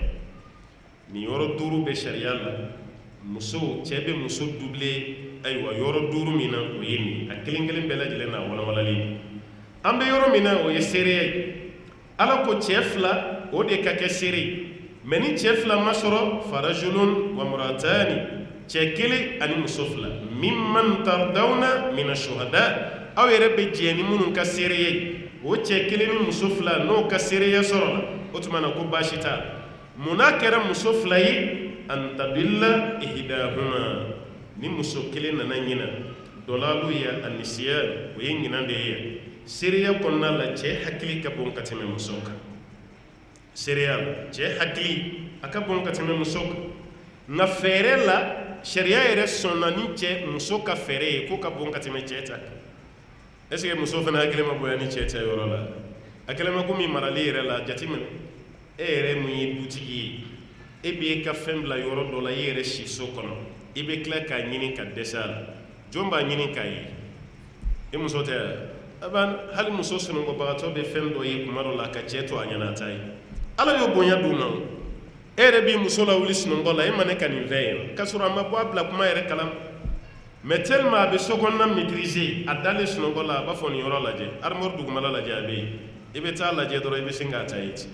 nin yɔrɔ 5 bɛ sariya la muso cɛ bɛ muso doublé ayiwa yɔrɔ 5 min na o ye nin a kelen kelen bɛɛ lajɛlen n'a walawalali an bɛ yɔrɔ min na o ye seereya ye ala ko cɛ 2 o de ka kɛ seere mais ni cɛ 2 ma sɔrɔ farajulun wa muratani cɛ 1 ani muso 2 mimman tardawna mina shuhada aw yɛrɛ bɛ jɛ ni minnu ka seere ye o cɛ 1 ni muso 2 n'o ka seereya sɔrɔ la o tuma na ko baasi t'a la munna kɛra muso 2 ye an tadilla ihdahuma ni muso 1 nana ɲina dɔlalu ya anisiya o ye ɲina de ye seereya kɔnɔna la cɛ hakili ka bon ka tɛmɛ muso kan seereya la cɛ hakili a ka bon ka tɛmɛ muso kan nka fɛɛrɛ la sariya yɛrɛ sɔnna ni cɛ muso ka fɛɛrɛ ye ko ka bon ka tɛmɛ cɛ ta kan est ce que muso fana hakili ma bonya ni cɛ ta yɔrɔ la a kɛlen bɛ komi marali yɛrɛ la jateminɛ e yɛrɛ mun ye dutigi ye e b'i ka fɛn bila yɔrɔ dɔ la i yɛrɛ si so kɔnɔ i bɛ tila k'a ɲini ka dɛsɛ a la jɔn b'a ɲini k'a ye e muso tɛ hali muso sunɔgɔbagatɔ bɛ fɛn dɔ ye kuma dɔ la ka cɛ to a ɲɛna a ta ye ala y'o bonya d'u ma e yɛrɛ b'i muso lawuli sunɔgɔ la e ma ne ka nin fɛn ye k'a sɔrɔ a ma bɔ a bila kuma yɛrɛ kalama mais tellement a bɛ so kɔnɔna maîtriser a dalen sunɔgɔ la a b'a fɔ nin yɔrɔ lajɛ armoire dugumala lajɛ a bɛ yen i bɛ taa lajɛ dɔrɔn i bɛ sin k'a ta ye ten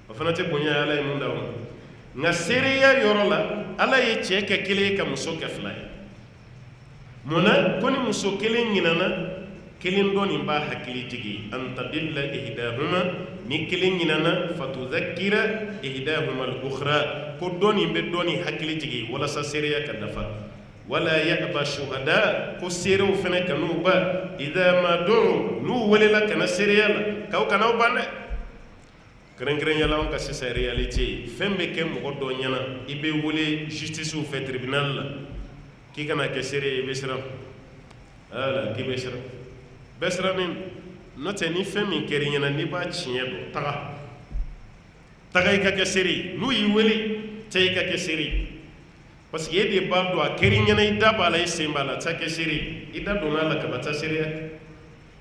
o fana tɛ bonya ye ala ye mun d'aw ma nka seereya yɔrɔ la ala ye cɛ kɛ 1 ye ka muso kɛ 2 ye munna ko ni muso 1 ɲinana 1 dɔ nin b'a hakili jigi an tadilla ihdahuma ni 1 ɲinana fatudhakkira ihdahuma al-ukhra ko dɔ nin bɛ dɔ nin hakili jigi walasa seereya ka dafa wala ya'ba shuhada ko seerew fana kan'u ba idha ma du'u n'u welela kana seereya la k'aw kan'aw ban dɛ kɛrɛnkɛrɛnnenya la anw ka sisan réalité fɛn bɛ kɛ mɔgɔ dɔ ɲɛna i bɛ wele justice fɛ tribunal la k'i kana kɛ seere ye i bɛ siran ala k'i bɛ siran bɛɛ sirannen n'o tɛ ni fɛn min kɛra i ɲɛna n'i b'a tiɲɛ dɔn taga i ka kɛ seere ye n'u y'i wele tɛ i ka kɛ seere ye parce que e de b'a dɔn a kɛra i ɲɛna i da b'a la i sen b'a la tɛ kɛ seere ye i da donna a la kaba taa seereya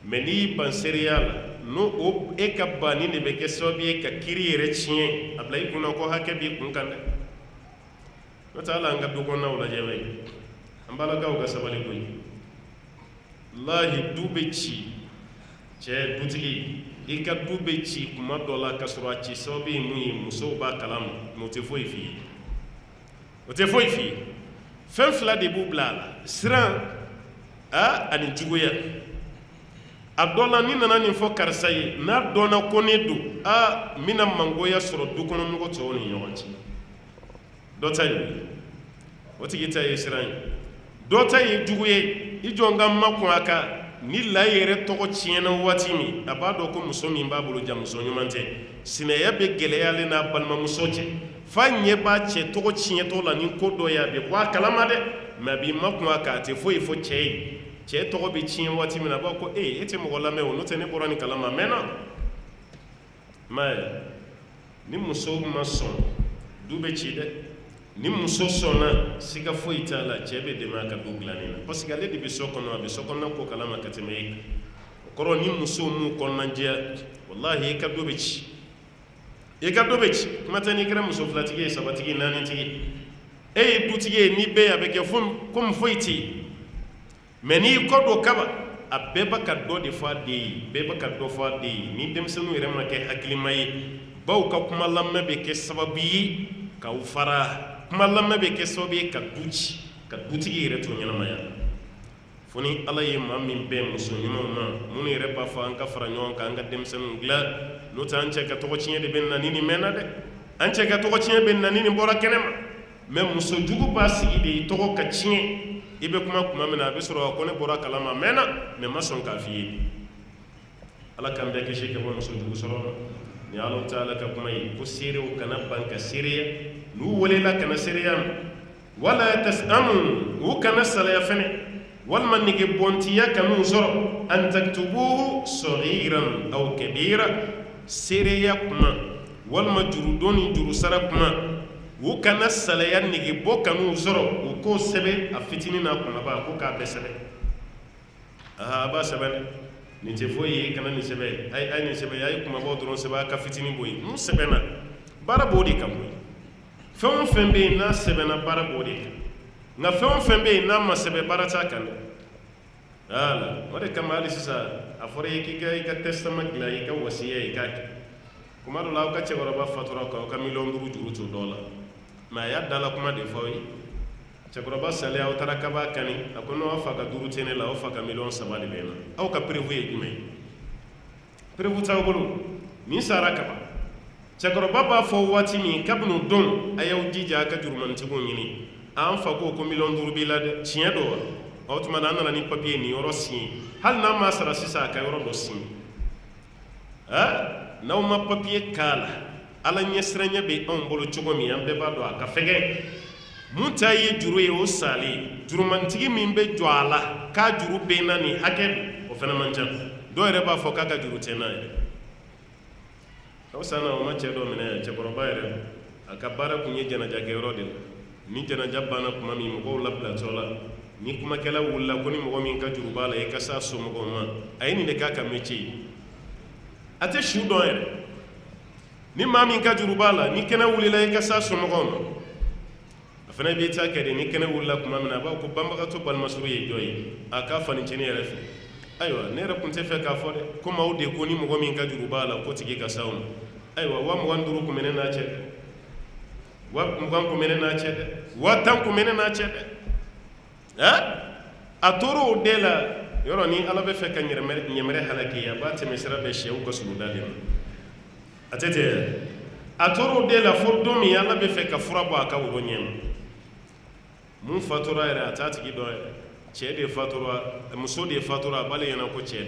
mais n'i y'i ban seereya la n'o e ka banni de bɛ kɛ sababu ye ka kiri yɛrɛ tiɲɛ a bila i kunna ko hakɛ b'i kun kan dɛ n'o tɛ hali an ka du kɔnɔnaw lajɛ bɛ an balakaw ka sabali koyi wallahi du bɛ ci cɛ dutigi i ka du bɛ ci kuma dɔ la ka sɔrɔ a ci sababu ye mun ye musow b'a kalama mais o tɛ foyi f'i ye o tɛ foyi f'i ye fɛn 2 de b'u bila a la siran ani juguya a dɔ la ni nana nin fɔ karisa ye n'a dɔnna ko ne don n bɛna mangoya sɔrɔ du kɔnɔ mɔgɔ tɔw ni ɲɔgɔn cɛ dɔ ta ye o tigi ta ye siran ye dɔ ta ye jugu ye i jɔ n ka makun a kan ni layi yɛrɛ tɔgɔ tiɲɛna waati min a b'a dɔn ko muso min b'a bolo ja muso ɲuman tɛ sinaya bɛ gɛlɛyalen n'a balimamuso cɛ f'a ɲɛ b'a cɛ tɔgɔ tiɲɛtɔ la ni ko dɔ ye a bɛ bɔ a kalama dɛ mais a b'i makun a kan a tɛ foyi fɔ cɛ ye cɛ tɔgɔ bɛ tiɲɛ waati min na a b'a ko e tɛ mɔgɔ lamɛn o n'o tɛ ne bɔra nin kalama mɛnna mais ni muso ma sɔn du bɛ ci dɛ ni muso sɔnna siga foyi t'a la cɛ bɛ dɛmɛ a ka du dilanni na parce que ale de bɛ so kɔnɔ a bɛ so kɔnɔna ko kalama ka tɛmɛ e kan o kɔrɔ ni muso m'u kɔnɔnajɛya wallahi i ka du bɛ ci i ka du bɛ ci kuma tɛ n'i kɛra muso 2tigi ye 3tigi 4tigi e ye dutigi ye n'i bɛ yen a bɛ kɛ komi foyi tɛ yen mais n'i kɔ don kaba a bɛɛ bɛ ka dɔ de fɔ a den ye bɛɛ bɛ ka dɔ fɔ a den ye ni denmisɛnninw yɛrɛ ma kɛ hakilima ye baw ka kuma lamɛn bɛ kɛ sababu ye k'aw fara kuma lamɛn bɛ kɛ sababu ye ka du ci ka dutigi yɛrɛ to ɲɛnamaya fo ni ala ye maa min bɛn muso ɲumanw ma minnu yɛrɛ b'a fɔ an ka fara ɲɔgɔn kan an ka denmisɛnninw dilan n'o tɛ an cɛ ka tɔgɔ tiɲɛ de bɛ na ni nin mɛnna dɛ an cɛ ka tɔgɔ tiɲɛ bɛ na ni nin bɔra kɛnɛ ma mais muso jugu b'a sigi de i tɔgɔ ka tiɲɛ i bɛ kuma min na a bɛ sɔrɔ ko ne bɔra kalama mɛnna mais ma sɔn k'a f'i ye ala k'an bɛɛ kisi ka bɔ muso jugu sɔrɔ ma ni ala taala ka kuma ye ko seerew kana ban ka seereya n'u welela kana seereya ma wala tasamu u kana salaya fɛnɛ walima nege bɔntiya kan'u sɔrɔ an taktubuhu saghiran aw kabira seereya kuma walima jurudon ni jurusara kuma u kana salaya nege bɔ kan'u sɔrɔ u k'o sɛbɛ a fitinin n'a kumaba ko k'a bɛɛ sɛbɛ a b'a sɛbɛ dɛ nin tɛ foyi ye kana nin sɛbɛ a ye nin sɛbɛ a ye kumabaw dɔrɔn sɛbɛ a ka fitinin bɔ yen mun sɛbɛnna baara b'o de kan koyi fɛn fɛn bɛ yen n'a sɛbɛnna baara b'o de kan nka fɛn fɛn bɛ yen n'a ma sɛbɛn baara t'a kan dɛ wala o de kama hali sisan a fɔra i k'i ka testament dilan i ka wasiya i k'a kɛ kuma dɔ la aw ka cɛkɔrɔba fatura k'aw ka 5,000,000 juru to dɔw la mɛ a y'a dala kuma de fɔ aw ye cɛkɔrɔba salen aw taara kaba kani a ko n'aw fa ka 5 tɛ ne la aw fa ka 3,000,000 de bɛ na aw ka prévu ye jumɛn ye prévu t'aw bolo nin sara kaba cɛkɔrɔba b'a fɔ waati min kabini o don a y'aw jija a ka jurumanitigiw ɲini an fa ko 5,000,000 b'i la dɛ tiɲɛ don wa o tuma na an nana ni papiye nin yɔrɔ signé hali n'a ma sara sisan a ka yɔrɔ dɔ signé n'aw ma papiye k'a la ala ɲɛsiranya bɛ anw bolo cogo min an bɛɛ b'a dɔn a ka fɛgɛn mun ta ye juru ye o salen jurumantigi min bɛ jɔ a la k'a juru bɛ na nin hakɛ o fana man ca dɔw yɛrɛ b'a fɔ k'a ka juru tɛ n'a yɛrɛ aw sanna o ma cɛ dɔ minɛ cɛkɔrɔba yɛrɛ a ka baara kun ye jɛnajɛkɛyɔrɔ de la ni jɛnajɛ banna tuma min mɔgɔw labilatɔ la ni kumakɛla wulila ko ni mɔgɔ min ka juru b'a la i ka s'a somɔgɔw ma a ye nin de k'a ka métier ye a tɛ su dɔn yɛrɛ ni maa min ka juru b'a la ni kɛnɛ wulila i ka s'a somɔgɔw ma a fana b'i ta kɛ de ni kɛnɛ wulila tuma min na a b'a ko banbagatɔ balimasuru ye jɔn ye a k'a fanicinin yɛrɛ fɛ ayiwa ne yɛrɛ tun tɛ fɛ k'a fɔ dɛ komi aw de ko ni mɔgɔ min ka juru b'a la ko tigi ka s'aw ma ayiwa 25,000 kun bɛ ne n'a cɛ dɛ 20 kun bɛ ne n'a cɛ dɛ 10 kun bɛ ne n'a cɛ dɛ a tora o de la yɔrɔ ni ala bɛ fɛ ka ɲɛmɛrɛ halaki a b'a tɛmɛ sira bɛɛ sɛw ka suguda de ma a tɛ ten a tora o de la fo don min ala bɛ fɛ ka fura bɔ a ka woro ɲɛ ma mun fatura yɛrɛ a t'a tigi dɔn yɛrɛ cɛ de fatura muso de fatura a b'ale ɲɛna ko cɛ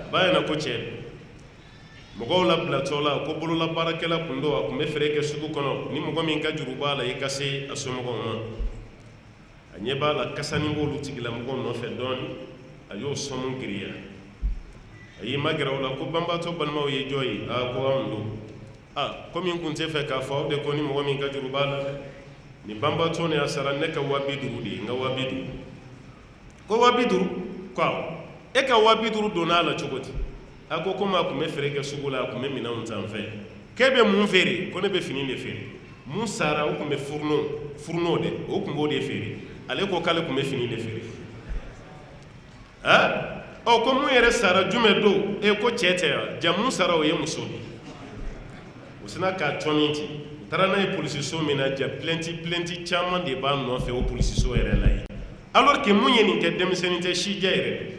ba ɲɛna ko cɛ mɔgɔw labilatɔ la ko bololabaarakɛla kun don a kun bɛ feere kɛ sugu kɔnɔ ni mɔgɔ min ka juru b'a la i ka se a somɔgɔw ma a ɲɛ b'a la kasani b'olu tigilamɔgɔw nɔfɛ dɔɔni a y'o sɔmu giriya a y'i magɛrɛ o la ko banbaatɔ balimaw ye jɔn ye ko anw don komi n kun tɛ fɛ k'a fɔ aw de ko ni mɔgɔ min ka juru b'a la dɛ ni banbaatɔ ne y'a sara ne ka 50,000 de ye n ka 50,000 ko 50,000 ko awɔ e ka 50,000 donna a la cogo di a ko komi a kun bɛ feere kɛ sugu la a kun bɛ minɛnw ta n fɛ k'e bɛ mun feere ko ne bɛ fini de feere mun sara o kun bɛ furunɔ de o kun b'o de feere ale ko k'ale kun bɛ fini de feere ko mun yɛrɛ sara jumɛn don ko cɛ tɛ wa jamu sara o ye muso de o sina k'a tɔni ten u taara n'a ye polisiso min na ja plainte caman de b'a nɔfɛ o polisiso yɛrɛ la yen alors que mun ye nin kɛ denmisɛnnin tɛ sijɛ yɛrɛ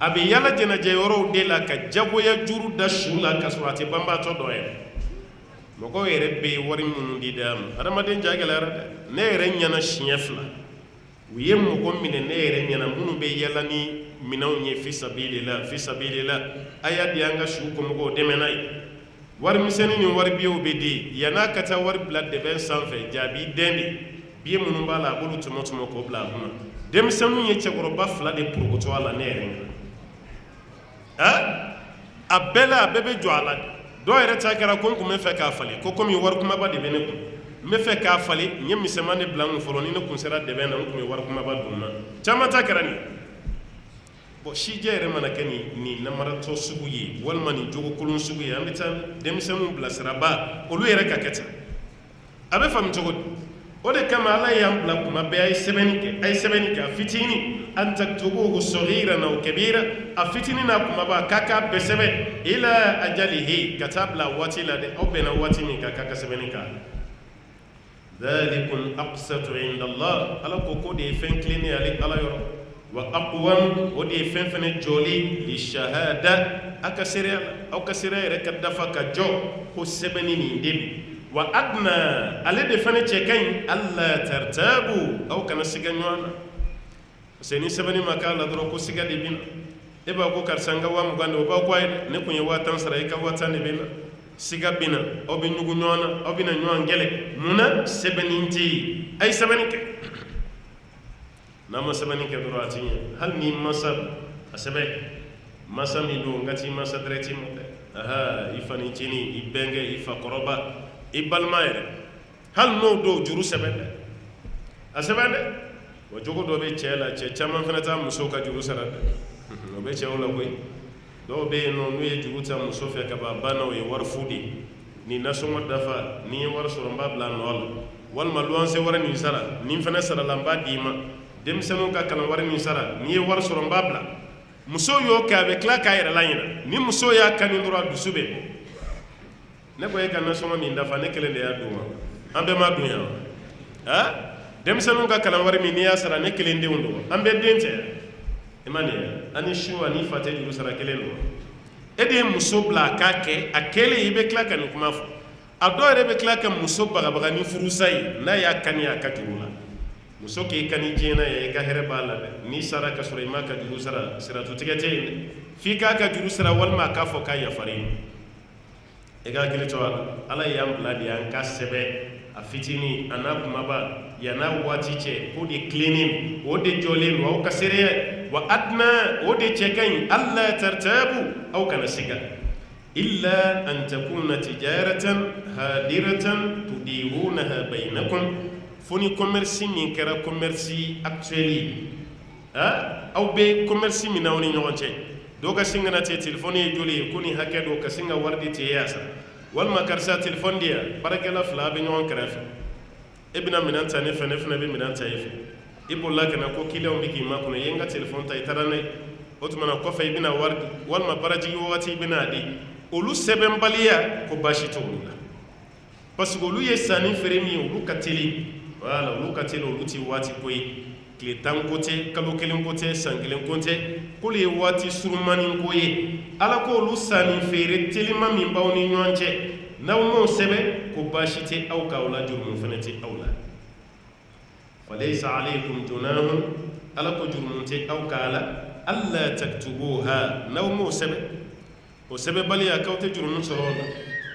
a bɛ yala jɛnajɛyɔrɔw de la ka jagoya juru da su la ka sɔrɔ a tɛ banbaatɔ dɔ yɛrɛ mɔgɔw yɛrɛ bɛ wari minnu di d'a ma adamaden ja gɛlɛyara dɛ ne yɛrɛ ɲɛna siɲɛ 2 u ye mɔgɔ minɛ ne yɛrɛ ɲɛna minnu bɛ yala ni minɛnw ye fi sabilila a y'a di an ka su kɔmɔgɔw dɛmɛ n'a ye wari misɛnnin ni wari biyew bɛ di yan'a ka taa wari bila dɛbɛn sanfɛ jaabi den de biye minnu b'a la a b'olu tɔmɔ k'o bila a kunna denmisɛnninw ye cɛkɔrɔba 2 de purukutɔ a la ne yɛrɛ ɲɛna a bɛɛ la a bɛɛ bɛ jɔ a la dɔw yɛrɛ ta kɛra ko n kun bɛ fɛ k'a falen ko komi wari kumaba de bɛ ne kun n bɛ fɛ k'a falen n ye misɛnman de bila n kun fɔlɔ ni ne kun sera dɛbɛn na n kun bɛ wari kumaba dun na caman ta kɛra nin bon sijɛ yɛrɛ mana kɛ nin namaratɔ sugu ye walima nin jogokolon sugu ye an bɛ taa denmisɛnninw bilasiraba olu yɛrɛ ka kɛ ten a bɛ faamu cogo di o de kama ala y'an bila kuma bɛɛ a ye sɛbɛnni kɛ a fitinin an taktubuhu saghiran aw kabira a fitinin n'a kumaba k'a k'a bɛɛ sɛbɛn ila ajalihi ka taa bila waati la dɛ aw bɛnna waati min kan k'a ka sɛbɛnni k'a la dhalikum aqsatu inda Allah ala ko de ye fɛn tilennen ye ale ala yɔrɔ wa aqwam o de ye fɛn fɛnɛ jɔli li shahada aw ka seereya yɛrɛ ka dafa ka jɔ ko sɛbɛnni nin de bi wa adna ale de fɛnɛ cɛ ka ɲi alla tartabu aw kana siga ɲɔgɔn na parce que ni sɛbɛnni ma k'a la dɔrɔn ko siga de bɛ na e b'a ko karisa n ka 20 de o b'a ko a ye dɛ ne kun ye 10 sara i ka 10 de bɛ na siga bɛ na aw bɛ ɲugu ɲɔgɔn na aw bɛ na ɲɔgɔn gɛlɛ munna sɛbɛnni tɛ yen a ye sɛbɛnni kɛ n'a ma sɛbɛnni kɛ dɔrɔn a ti ɲɛ hali ni masa a sɛbɛn masa min don n ka t'i masa direct ma dɛ i fanicinin i bɛnkɛ i fakɔrɔba i balima yɛrɛ hali n'o don juru sɛbɛn dɛ a sɛbɛn dɛ wa jogo dɔ bɛ cɛ la cɛ caman fana t'a muso ka juru sara dɛ o bɛ cɛw la koyi dɔw bɛ yen nɔ n'u ye juru ta muso fɛ ka ban banna o ye wari fu de ye ni nasɔngɔ dafa ni ye wari sɔrɔ n b'a bila nɔ la walima luwanse wari nin sara ni fana sarala n b'a d'i ma denmisɛnninw ka kalan wari nin sara ni ye wari sɔrɔ n b'a bila muso y'o kɛ a bɛ tila k'a yɛrɛ la ɲina ni muso y'a kani dɔrɔn a dusu bɛ ne ko e ka nasɔngɔ min dafa ne kelen de y'a d'o ma an bɛɛ m'a dun yan wa denmisɛnninw ka kalan wari min n'i y'a sara ne kelen denw don an bɛɛ den tɛ i ma nin ye ani su ani fa tɛ juru sara kelen don e de ye muso bila a k'a kɛ a kɛlen i bɛ tila ka nin kuma fɔ a dɔw yɛrɛ bɛ tila ka muso bagabaga ni furusa ye n'a y'a kani a ka juru la muso k'i kani diɲɛ na ye i ka hɛrɛ b'a la dɛ n'i sara ka sɔrɔ i m'a ka juru sara siratutigɛ tɛ yen dɛ f'i k'a ka juru sara walima a k'a fɔ k'a yafar'i ma i ka hakili to a la ala y'an bila de an ka sɛbɛ a fitinin a n'a kumaba yan'a waati cɛ o de tilennen o de jɔlen don aw ka seereya wa adna o de cɛ ka ɲi alla tartabu aw kana siga illa an takuna tijaratan hadiratan tudirunaha bainakum fo ni commerce min kɛra commerce actuel aw bɛ commerce min na aw ni ɲɔgɔn cɛ dɔw ka sin ka na te telefɔni ye joli ye ko nin hakɛ dɔ ka sin ka wari di te yasa walima karisa telefɔni di yan baarakɛla fila bɛ ɲɔgɔn kɛrɛfɛ e bɛna minɛn ta ne fɛ ne fana bɛ minɛn ta e fɛ i bolila ka na ko kiliyanw bɛ k'i makɔnɔ i ye n ka telefɔni ta i taara n'a ye o tuma na kɔfɛ i bɛna wari di walima baarajigi wagati i bɛna a di olu sɛbɛnbaliya ko baasi t'olu la parce que olu ye sanni feere min ye olu ka teli voilà olu ka teli olu ti waati ko ye tile 10 ko tɛ kalo 1 ko tɛ san 1 ko tɛ k'olu ye waati surumani ko ye ala ko olu sanni feere telima min b'aw ni ɲɔgɔn cɛ n'aw m'o sɛbɛn ko baasi tɛ aw ka o la jurumu fana tɛ aw la falaysa alaykum junahun ala ko jurumu tɛ aw ka la alla taktubuha n'aw m'o sɛbɛn o sɛbɛnbaliya k'aw tɛ jurumu sɔrɔ o la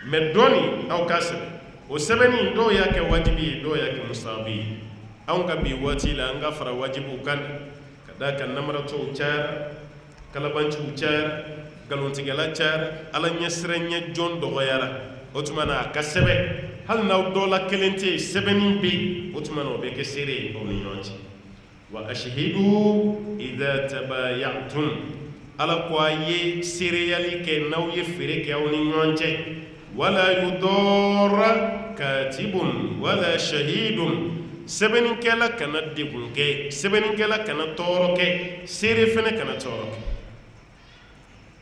mais dɔɔni aw k'a sɛbɛn o sɛbɛnni dɔw y'a kɛ wajibi ye dɔw y'a kɛ musahabi ye anw ka bi waati la an ka fara wajibiw kan ka da kan namaratɔw cayara kalabanciw cayara galontigɛla cayara ala ɲɛsiranɲɛ jɔn dɔgɔyara o tuma na a ka sɛbɛn hali n'aw dɔ la kelen tɛ yen sɛbɛnni bɛ yen o tuma na o bɛ kɛ seere ye aw ni ɲɔgɔn cɛ wa ashhidu idha tabayatum ala ko a ye seereyali kɛ n'aw ye feere kɛ aw ni ɲɔgɔn cɛ wala yudara katibun wala shahidun sɛbɛnnikɛla kana degun kɛ sɛbɛnnikɛla kana tɔɔrɔ kɛ seere fana kana tɔɔrɔ kɛ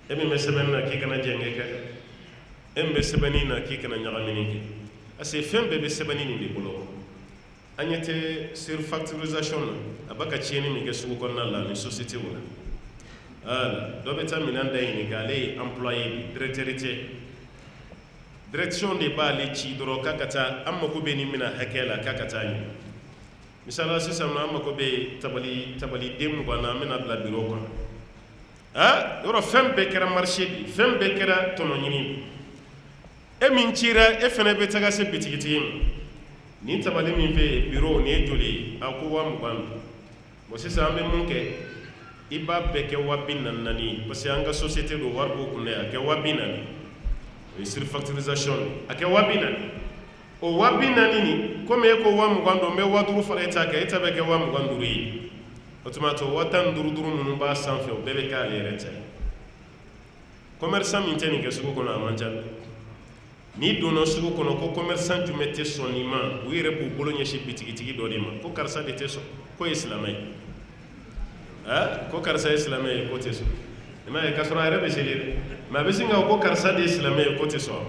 e min bɛ sɛbɛnni na k'i kana jɛngɛ kɛ e min bɛ sɛbɛnni na k'i kana ɲagamini kɛ parce que fɛn bɛɛ bɛ sɛbɛnni nin de bolo an ɲɛ tɛ surfacturisation na a b'a ka tiɲɛni min kɛ sugu kɔnɔna la ni société la voilà dɔ bɛ taa minɛn da ɲini k'ale ye employé directeur tɛ direction de b'ale ci dɔrɔn k'a ka taa an mako bɛ nin mina hakɛ la k'a ka taa ɲini misala sisan an mako bɛ tabaliden mugan na an bɛna bila bureau kɔnɔ yɔrɔ fɛn bɛɛ kɛra marché de fɛn bɛɛ kɛra tɔnɔɲini e min cira e fana bɛ taga se bitigitigi ma nin tabali min bɛ bureau nin ye joli ye a ko 20,000 bon sisan an bɛ mun kɛ i b'a bɛɛ kɛ 40,000 parce que an ka société do wari b'o kun dɛ a kɛ 40,000 o ye surfacturisation a kɛ 40,000 o 40,000 ni komi e ko 20,000 don n bɛ 50,000 fara e ta kan e ta bɛ kɛ 25,000 ye o tuma to 15,000 ninnu b'a sanfɛ o bɛɛ bɛ kɛ ale yɛrɛ ta ye commerçant min tɛ nin kɛ sugu kɔnɔ a man ca n'i donna sugu kɔnɔ ko commerçant jumɛn tɛ sɔn nin ma u yɛrɛ b'u bolo ɲɛsin bitigitigi dɔ de ma ko karisa de tɛ sɔn ko ye silamɛ ye ko karisa ye silamɛ ye ko tɛ sɔn i m'a ye k'a sɔrɔ a yɛrɛ bɛ seli dɛ mais a bɛ sin ka ko karisa de ye silamɛ ye ko tɛ sɔn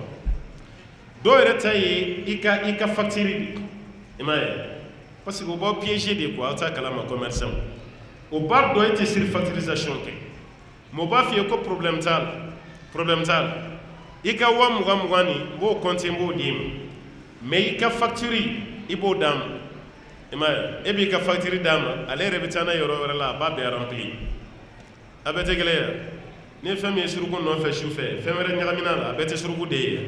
dɔw yɛrɛ ta ye i ka facture de i m'a ye parce que o b'aw piéger de quoi aw t'a kalama commerçant o b'a dɔn e tɛ surfacturisation kɛ mais o b'a f'i ye ko problème t'a la i ka 20,000 nin n b'o compter n b'o d'i ma mais i ka facture i b'o d'a ma i m'a ye e b'i ka facture d'a ma ale yɛrɛ bɛ taa n'a ye yɔrɔ wɛrɛ la a b'a bɛɛ remplir a bɛɛ tɛ kelen ye ni fɛn min ye suruku nɔfɛ su fɛ fɛn wɛrɛ ɲagamina la a bɛɛ tɛ suruku de ye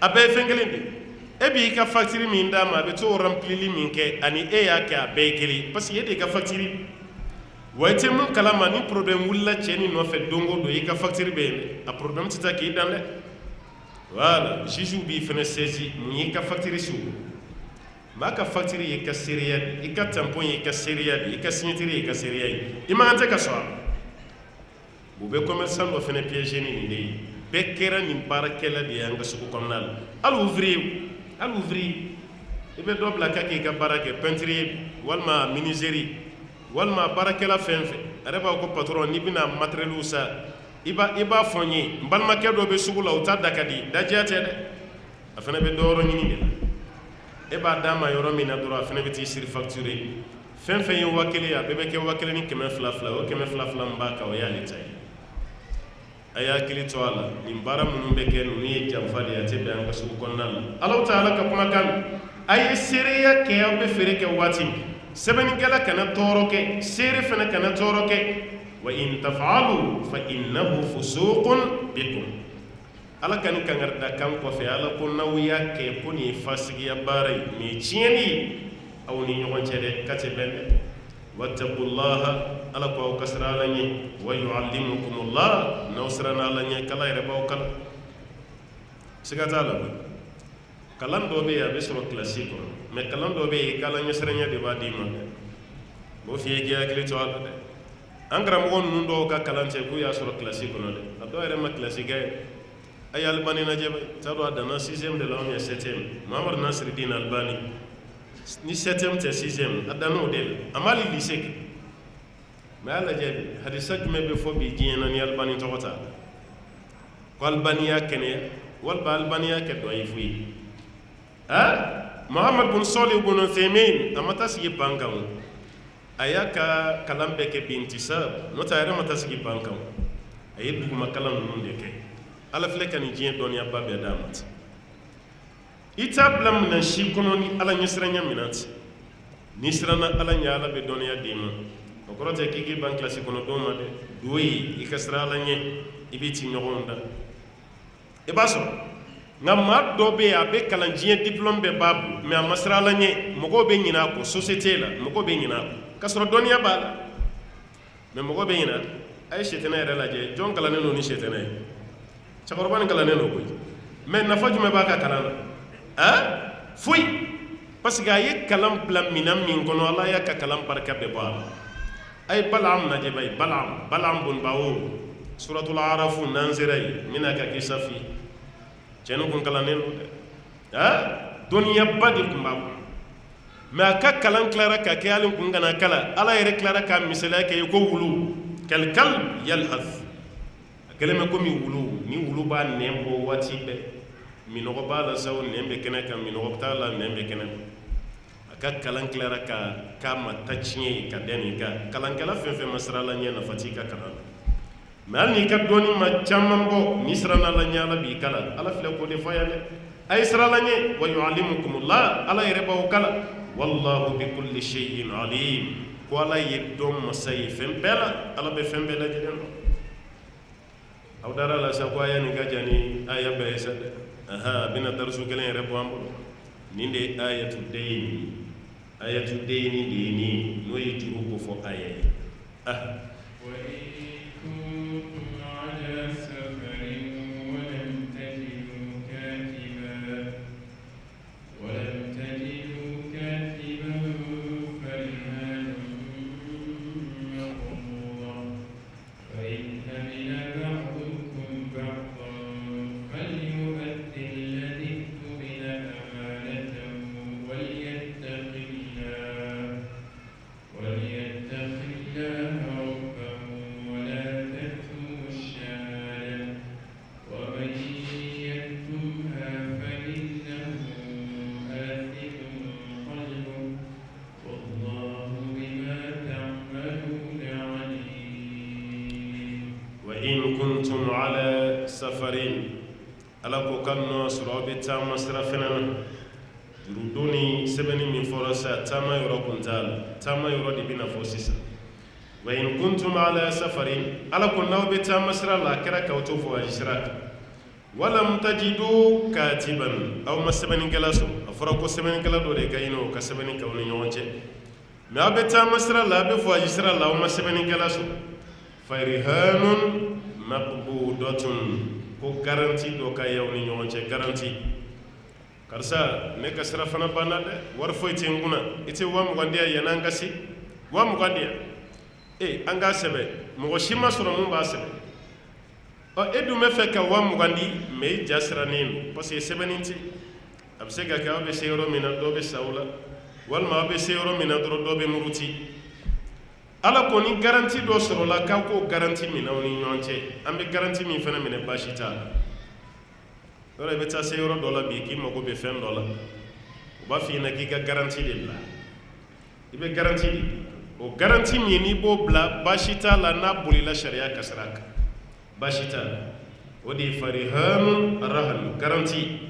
a bɛɛ ye fɛn kelen de e b'i ka facture min d'a ma a bɛ t'o remplili min kɛ ani e y'a kɛ a bɛɛ ye kelen parce que e de ka facture wa i tɛ mun kalama ni problème wulila cɛ ni nɔfɛ don o don i ka facture bɛ yen a problème tɛ taa k'i dan dɛ voilà juge b'i fana saisi mun y'i ka facture sugu maa ka facture y'i ka seereya de i ka tampon y'i ka seereya de i ka signature y'i ka seereya ye i man kan tɛ ka sɔn a la o bɛ commerçant dɔ fana piéger ni nin de ye bɛɛ kɛra nin baarakɛla de ye an ka sugu kɔnɔna la hali ouvrier i bɛ dɔ bila ka k'i ka baara kɛ peinture ye walima menuiserie walima baarakɛla fɛn fɛn a yɛrɛ b'a ko patron n'i bɛna matériel san i b'a fɔ n ye n balimakɛ dɔ bɛ sugu la o ta da ka di dajiya tɛ dɛ a fana bɛ dɔ yɔrɔ ɲini de la e b'a d'a ma yɔrɔ min na dɔrɔn a fana bɛ t'i siri facture fɛn fɛn ye 1000 ye a bɛɛ bɛ kɛ 1000 ni 200 o 200 min b'a kan o y'ale ta ye a y'a hakili to a la nin baara minnu bɛ kɛ ninnu ye janfa de ye a tɛ bɛn an ka sugu kɔnɔna la Alahu Taala ka kumakan a ye seereya kɛ aw bɛ feere kɛ waati min sɛbɛnnikɛla kana tɔɔrɔ kɛ seere fana kana tɔɔrɔ kɛ wa in taf'alu fa innahu fusuqun bikum Ala ka nin kangarida kan kɔfɛ Ala ko n'aw y'a kɛ ko nin ye fasigiya baara ye nin ye tiɲɛni ye aw ni ɲɔgɔn cɛ dɛ ka tɛ bɛn dɛ wattaqullaha Ala ko aw ka siran Ala ɲɛ wa yu'allimukumullah n'aw siranna Ala ɲɛ kala yɛrɛ b'aw kala siga t'a la kalan dɔ bɛ yen a bɛ sɔrɔ kilasi kɔnɔ mais kalan dɔ bɛ yen kala ɲɛsiranya de b'a d'i ma dɛ o f'i ye k'i hakili to a la dɛ an karamɔgɔ ninnu dɔw ka kalan tɛ k'u y'a sɔrɔ kilasi kɔnɔ dɛ a dɔw yɛrɛ ma kilasi kɛ a ye Albani lajɛ t'a dɔn a danna 6e de la ou bien 7e Muhamadu Nasiruddin Albani ni 7e tɛ 6e a danna o de la a ma hali lycée kɛ mais a lajɛ hadisa jumɛn bɛ fɔ bi diɲɛ na ni Albani tɔgɔ t'a la ko Albani y'a kɛnɛya walima Albani y'a kɛ dɔyifu ye Muhammad bin Salih bin Uthaymin a ma taa sigi ban kan a y'a ka kalan bɛɛ kɛ bintisab n'o tɛ a yɛrɛ ma taa sigi ban kan a ye duguma kalan ninnu de kɛ Ala filɛ ka nin diɲɛ dɔnniyaba bɛɛ d'a ma ten i t'a bila minan si kɔnɔ ni Ala ɲɛsiranya minan tɛ n'i siranna Ala ɲɛ Ala bɛ dɔnniya d'i ma o kɔrɔ tɛ k'i k'i ban kilasi kɔnɔ don ma dɛ do ye i ka siran Ala ɲɛ i b'i ci ɲɔgɔnw da i b'a sɔrɔ nka maa dɔ bɛ yen a bɛ kalan diɲɛ diplôme bɛɛ b'a bolo mais a ma siran Ala ɲɛ mɔgɔw bɛ ɲinɛ a kɔ société la mɔgɔw bɛ ɲinɛ a kɔ k'a sɔrɔ dɔnniya b'a la mais mɔgɔw bɛ ɲinɛ a ye sɛtɛnɛ yɛrɛ lajɛ jɔn kalannen don ni sɛtɛnɛ ye cɛkɔrɔba nin kalannen don koyi mais nafa jumɛn b'a ka kalan na foyi parce que a ye kalan bila minan min kɔnɔ Ala y'a ka kalan barika bɛɛ bɔ a la a ye Balaam lajɛ ba ye Balaam bun Bawor suratul Arafu n'an sera yen n bɛna ka kisa f'i ye cɛnin kun kalannen don dɛ dɔnniyaba de tun b'a bolo mais a ka kalan tilara ka kɛ hali kun kana kala Ala yɛrɛ tilara ka misaliya kɛ i ko wulu kalkal yalhaz a kɛlen bɛ komi wulu ni wulu b'a nɛn bɔ waati bɛɛ minɔgɔ b'a la sa o nɛn bɛ kɛnɛ kan minɔgɔ t'a la nɛn bɛ kɛnɛ kan a ka kalan tilara ka k'a ma ta tiɲɛ ye ka da nin kan kalankɛla fɛn fɛn ma siran Ala ɲɛ nafa t'i ka kalan na mais hali n'i ka dɔnni ma caman bɔ n'i siranna Ala ɲɛ Ala b'i kala Ala filɛ k'o de fɔ yan dɛ a ye siran Ala ɲɛ wa yu'allimukumullah Ala yɛrɛ b'aw kala wallahu bi kulli shay'in alim ko Ala ye dɔn masa ye fɛn bɛɛ la Ala bɛ fɛn bɛɛ lajɛlen dɔn aw dara la sa ko aya nin ka jan ni aya bɛɛ ye sa dɛ a bɛna darisu kelen yɛrɛ bɔ an bolo nin de ye ayatu deyni de ye nin n'o ye juru ko fɔ aya ye Ala ko kan nɔ sɔrɔ aw bɛ taama sira fɛnɛ na jurudon ni sɛbɛnni min fɔra sa taama yɔrɔ kun t'a la taama yɔrɔ de bɛna fɔ sisan wa in kuntum ala safarin Ala ko n'aw bɛ taama sira la a kɛra k'aw to voyage sira kan walam tajidu katiban aw ma sɛbɛnnikɛla sɔrɔ a fɔra ko sɛbɛnnikɛla dɔ de ka ɲini o ka sɛbɛnni k'aw ni ɲɔgɔn cɛ mais aw bɛ taama sira la a bɛ voyage sira la aw ma sɛbɛnnikɛla sɔrɔ farihanun maqbudatun ko garanti dɔ ka y'aw ni ɲɔgɔn cɛ garanti karisa ne ka sira fana banna dɛ wari foyi tɛ n kunna i tɛ 20 di yan yan'an ka se 20 di yan an k'a sɛbɛn mɔgɔ si ma sɔrɔ mun b'a sɛbɛn e dun bɛ fɛ ka 20 di mais i ja sirannen don parce que sɛbɛnni tɛ a bɛ se ka kɛ aw bɛ se yɔrɔ min na dɔ bɛ sa o la walima aw bɛ se yɔrɔ min na dɔrɔn dɔ bɛ muruti ala ko ni garanti dɔ sɔrɔla k'aw k'o garanti minɛ aw ni ɲɔgɔn cɛ an bɛ garanti min fana minɛ baasi t'a la yɔrɔ i bɛ taa se yɔrɔ dɔ la bi k'i mago bɛ fɛn dɔ la u b'a f'i ɲɛna k'i ka garanti de bila i bɛ garanti de di o garanti min n'i b'o bila baasi t'a la n'a bolila sariya kasara kan baasi t'a la o de ye farihanu rahanu garanti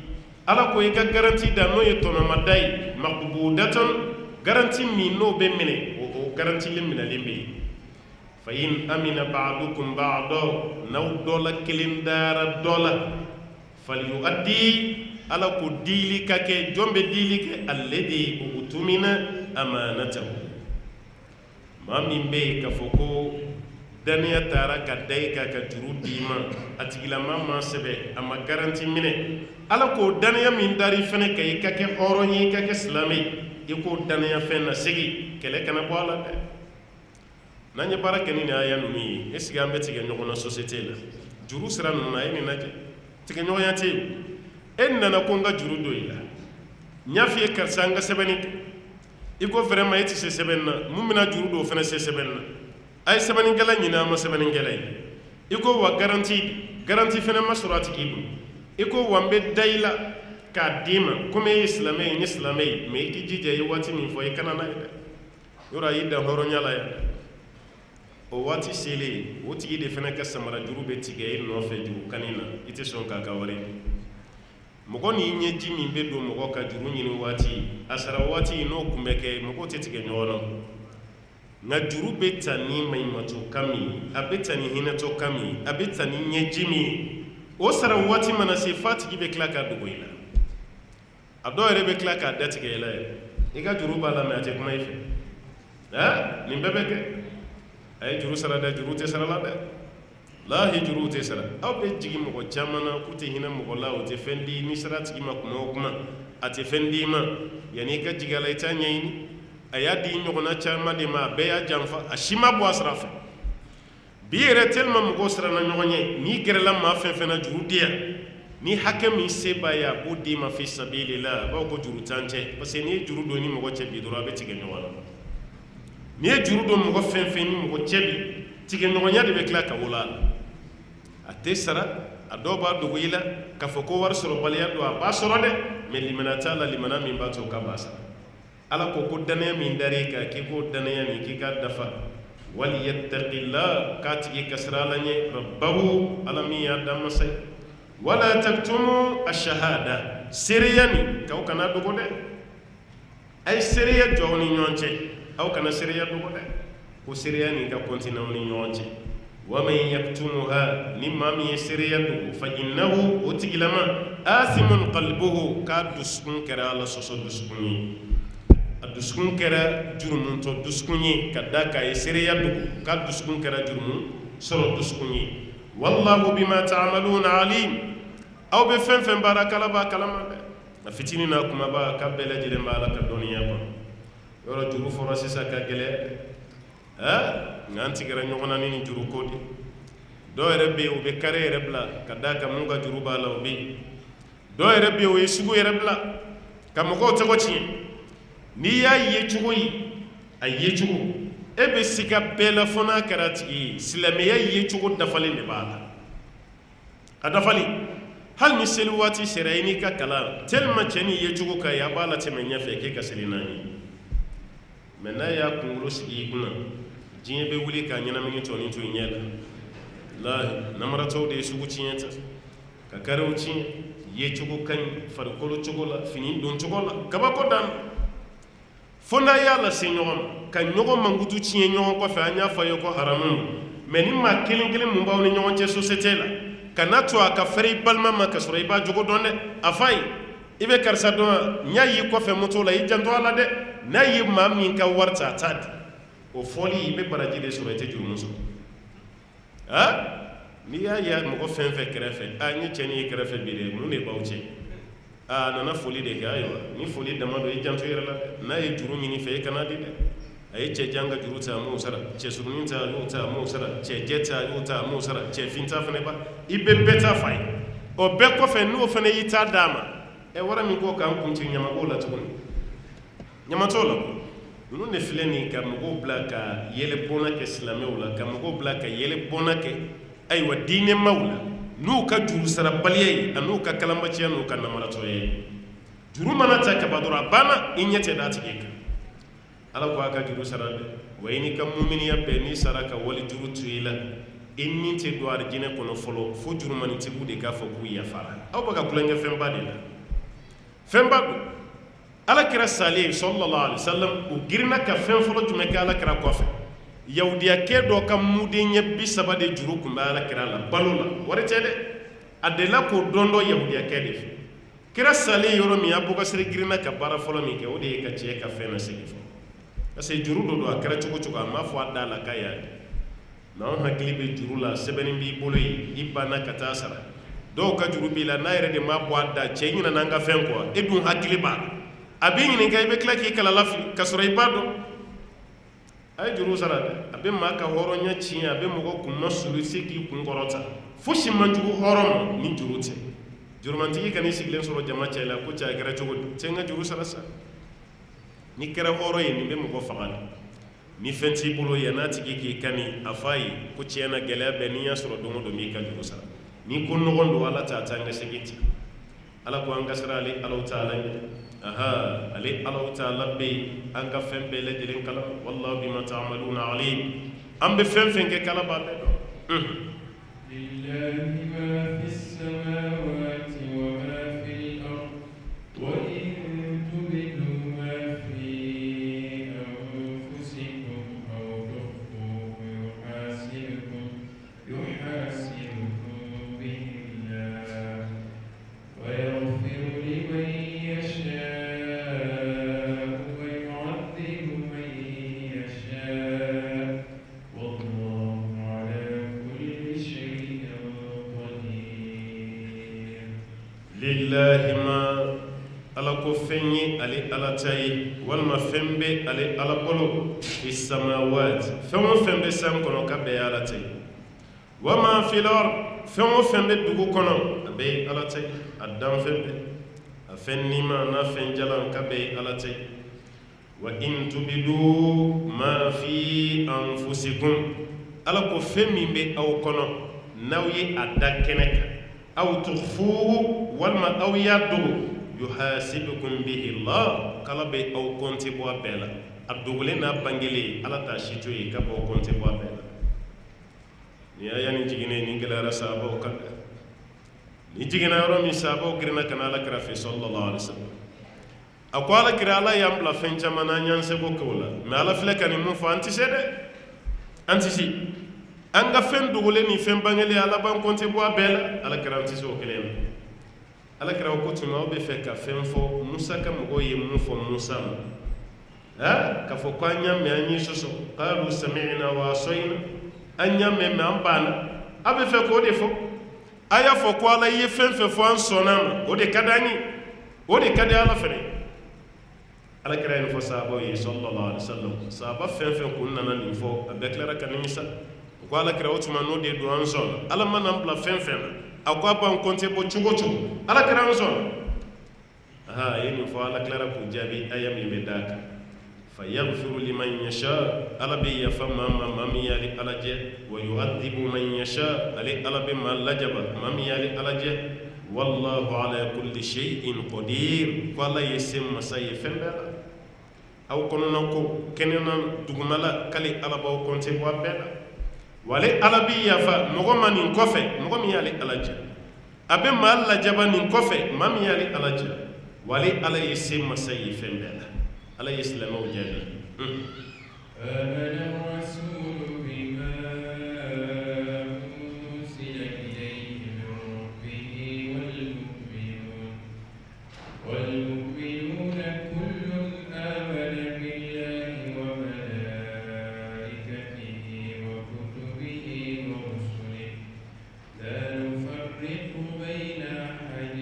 ala ko i ka garanti da n'o ye tɔnɔmada ye maqbudatan garanti min n'o bɛ minɛ o garanti le minɛlen bɛ yen fa in amina ba'dukum ba'da n'aw dɔ la kelen dara dɔ la falyuaddi ala ko dili ka kɛ jɔn bɛ dili kɛ alladhi utumina amanatahu maa min bɛ yen k'a fɔ ko daniya taara ka da i kan ka juru d'i ma a tigilama ma sɛbɛ a ma garanti minɛ ala k'o daniya min dar'i fɛnɛ ka i ka kɛ hɔrɔn ye i ka kɛ silamɛ ye i k'o daniya fɛn na segi kɛlɛ kana bɔ a la dɛ n'an ye baara kɛ ni nin aya ninnu ye est ce que an bɛ tigɛ ɲɔgɔn na société la juru sira ninnu na e nin lajɛ tigɛ ɲɔgɔnya tɛ yen e nana ko n ka juru don i la n y'a f'i ye karisa an ka sɛbɛnni kɛ i ko vraiment e tɛ se sɛbɛnni na mun bɛna juru don o fɛnɛ se sɛbɛnni na a ye sɛbɛnnikɛla ɲini a ma sɛbɛnnikɛla ye i ko wa garanti fɛnɛ ma sɔrɔ a tigi bolo i ko wa n bɛ da i la k'a d'i ma komi e ye silamɛ ye n ye silamɛ ye mais i k'i jija i ye waati min fɔ i kana n'a ye dɛ yɔrɔ a y'i dan hɔrɔnya la yan o waati selen o tigi de fɛnɛ ka samara juru bɛ tigɛ e nɔfɛ juru kani na i tɛ sɔn k'a ka wari mɔgɔ ni ɲɛji min bɛ don mɔgɔ ka juru ɲini waati a sara waati n'o kun bɛ kɛ mɔgɔw tɛ tigɛ ɲɔgɔn na nka juru bɛ ta ni maɲumatɔ kan min a bɛ ta ni hinɛtɔ kan min a bɛ ta ni ɲɛji min o sara waati mana se fa tigi bɛ tila k'a dogo i la a dɔw yɛrɛ bɛ tila k'a datigɛ i la yɛrɛ i ka juru b'a la mais a tɛ kuma i fɛ nin bɛɛ bɛ kɛ a ye juru sara dɛ juru tɛ sara la dɛ lahi juru tɛ sara aw bɛ jigin mɔgɔ caman na k'u tɛ hinɛ mɔgɔ la o tɛ fɛn di ni sara tigi ma kuma o kuma a tɛ fɛn di i ma yanni i ka jigin a la i t'a ɲɛɲini a y'a di ɲɔgɔnna caman de ma a bɛɛ y'a janfa a si ma bɔ a sira fɛ bi yɛrɛ tellement mɔgɔw siranna ɲɔgɔn ɲɛ n'i gɛrɛla maa fɛn fɛn na juru di yan ni hakɛ min se b'a ye a b'o d'i ma fi sabilillah a b'a ko juru t'an cɛ parce que n'i ye juru don ni mɔgɔ cɛ bi dɔrɔn a bɛ tigɛ ɲɔgɔn na n'i ye juru don mɔgɔ fɛn fɛn ni mɔgɔ cɛ bi tigɛ ɲɔgɔnya de bɛ tila ka wolo a la a tɛ sara a dɔw b'a dogo i la k'a fɔ ko wari sɔrɔbaliya don a b'a sɔrɔ dɛ mais limana t'a la limana min b'a to k'a b'a sara ala ko danaya min dar'i kan k'i k'o danaya nin k'i k'a dafa waliyattaqillah k'a tigi ka sira ala ɲɛ rabbahu ala min y'a dan masa ye wala taktumu ashahada seereya nin k'aw kana dogo dɛ a ye seereya jɔ aw ni ɲɔgɔn cɛ aw kana seereya dogo dɛ ko seereya nin ka continue aw ni ɲɔgɔn cɛ wa man yaktumuha ni maa min ye seereya dogo fa innahu o tigilama athimun qalbuhu k'a dusukun kɛra ala sɔsɔ dusukun ye a dusukun kɛra jurumuntɔ dusukun ye ka da k'a ye seereya dogo k'a dusukun kɛra jurumu sɔrɔ dusukun ye wallahu bima ta'maluna alim aw bɛ fɛn fɛn baara kala b'a kalama dɛ a fitini n'a kumaba k'a bɛɛ lajɛlen b'a la ka dɔnniya kɔnɔ yɔrɔ juru fɔra sisan ka gɛlɛya nka an tigɛra ɲɔgɔn na ni juru ko de dɔw yɛrɛ bɛ yen u bɛ kare yɛrɛ bila ka da kan mun ka juru b'a la o bɛ yen dɔw yɛrɛ bɛ yen o ye sugu yɛrɛ bila ka mɔgɔw tɔgɔ tiɲɛ n'i y'a ye cogo ye a ye cogo e bɛ siga bɛɛ la fɔ n'a kɛra tigi ye silamɛya ye cogo dafalen de b'a la a dafalen hali ni seli waati sera i n'i ka kalan tellement cɛ ni ye cogo ka ye a b'a la tɛmɛ ɲɛfɛ k'e ka seli n'a ye mais n'a y'a kunkolo sigi i kunna diɲɛ bɛ wuli k'a ɲɛnamini tɔnin to i ɲɛ la lahi namaratɔw de ye sugu tiɲɛ ta ka karew tiɲɛ ye cogo ka ɲi farikolo cogo la fini don cogo la kabako dan fo n'a y'a lase ɲɔgɔn ma ka ɲɔgɔn mankutu tiɲɛ ɲɔgɔn kɔfɛ an y'a fɔ a ye ko haramu mais ni maa kelen kelen mun b'aw ni ɲɔgɔn cɛ société la kana to a ka fɛrɛ i balima ma ka sɔrɔ i b'a jogo dɔn dɛ a fa ye i bɛ karisa dɔn n y'a y'i kɔfɛ moto la i janto a la dɛ n'a ye maa min ka wari ta a t'a di o fɔli i bɛ baraji de sɔrɔ i tɛ jurumu sɔrɔ n'i y'a ye mɔgɔ fɛn fɛn kɛrɛfɛ n ye cɛ ni ye kɛrɛfɛ bi de mun de b'aw cɛ a nana foli de kɛ ayiwa ni foli dama don i janto i yɛrɛ la dɛ n'a ye juru ɲini fɛ i kana di dɛ ay ce janga juru ta mu sara ce surunin ta yo ta mu sara ce jeta yo ta mu sara ce finta fane ba ibe beta fay o be ko fe no fane yita dama e wara mi ko kan kunti nyama ko la tukun nyama to la nu ne fileni ka mo blaka yele bona ke islame wala ka mo blaka yele bona ke ay wa dine mawla nu ka juru sara baliyai anu ka kalamba ci anu kan namara to ye juru mana ta ka badura bana inyete da tike ka ala ko aka juru sara de wayni kam mu'mini yabbe ni sara ka wali juru tuila inni te do ar jine kono folo fo juru mani te bude ka fo ku ya fara aw baka kulanga femba de la femba ala kira sali sallallahu alaihi wasallam o girna ka fem folo jume ka ala kira kofe yawdiya ke do kam mude nyebbi sabade juru ko ala kira la balula warete de adela ko dondo yawdiya ke de kira sali yoro mi abuga sire girna ka bara folo mi ke o de ka ce ka fena sigi fo ase juru do akara cugo cugo ma fo adala kaya na on hakili be juru la sebeni bi bolo yi ibana kata sara do ka juru bi la na yere de ma bo adda ce nyina nanga fen ko edun hakili ba abin ni kay be klaki kala lafi kasoro ibado ay juru sara de abin ma ka horo nya ci abin mo ko kunno sulu sigi kun gorota fushi man juru horo ni juru te juru man tigi kan siglen soro jama ce la ko ca gara cugo ce nga juru sara sa ni kera horo ye ni be mo ko fagal ni fenti bolo ya na tigi ki kani afai ko ciena gele be ni ya soro do mo do mi ka juru sara ni ko no gondo ala ta tanga segiti ala ko anga sara ali allah taala aha ali allah taala be anga fembe le dilin kala wallahu bima ta'maluna alim ambe femfe ke kala ba be do lillahi ma fis samawati wa ma fil ard wa in tubidu lillahi ma ala ko fenyi ali ala tayi walma fembe ali ala bolo fi samawat fenwo fembe san kono ka be ala tayi wama fil ard fenwo fembe dugu kono be ala tayi adam fembe afenni ma na fen jalan ka be ala tayi wa in tubidu ma fi anfusikum ala ko femmi be aw kono nawyi adda keneka aw tukhfuhu walma aw yaddu yuhasibukum bihi Allah kala be aw konti bo bela adugule na bangele ala ta shito yi ka bo konti bo bela ni aya ni jigine ni ngala rasabo ka ni jigina ro mi sabo grina kana la krafi sallallahu alaihi wasallam akwala kira ala yambla fencha mana nyanse bo kola me ala fleka ni mu fa anti sede anti si anga fen dugule ni fen bangele ala ban konti bo bela ala kira anti so kelem ala kira ko tuma be fe ka fen fo musa ka mo ye mu fo musa ha ka fo kwa nyame anyi soso qalu sami'na wa asayna anyame me ambana abe fe ko de fo aya fo ko ala ye fen fe fo an sonama o de kadani o de kada ala fere ala kira ni fo sahaba yi sallallahu alaihi wasallam sahaba fen fen kunna nan ni fo abe klara kan ni misa ko ala kira o tuma no de do an son ala manam bla fen fen akwa ban konte bo chugo chugo ala kira son aha yini fo ala klara ku jabi ayam libe daka fayaghfiru liman yasha ala bi yafama mami yali alaje wa yu'adhibu man yasha ali ala bi ma lajaba mami yali alaje wallahu ala kulli shay'in qadir wala yasim masay fembela aw kono nako kenena dugumala kali ala ba konte bo bela wale ala bi yafa mogo mani kofe mogo mi yali alaje abe ma lajaba ni kofe mami yali alaje wale ala yasim masay fembela على يسلم وجابي آمن الرسول بما أنزل إليه من ربه والمؤمنون كل آمن بالله وملائكته وكتبه ورسله لا نفرق بين أحد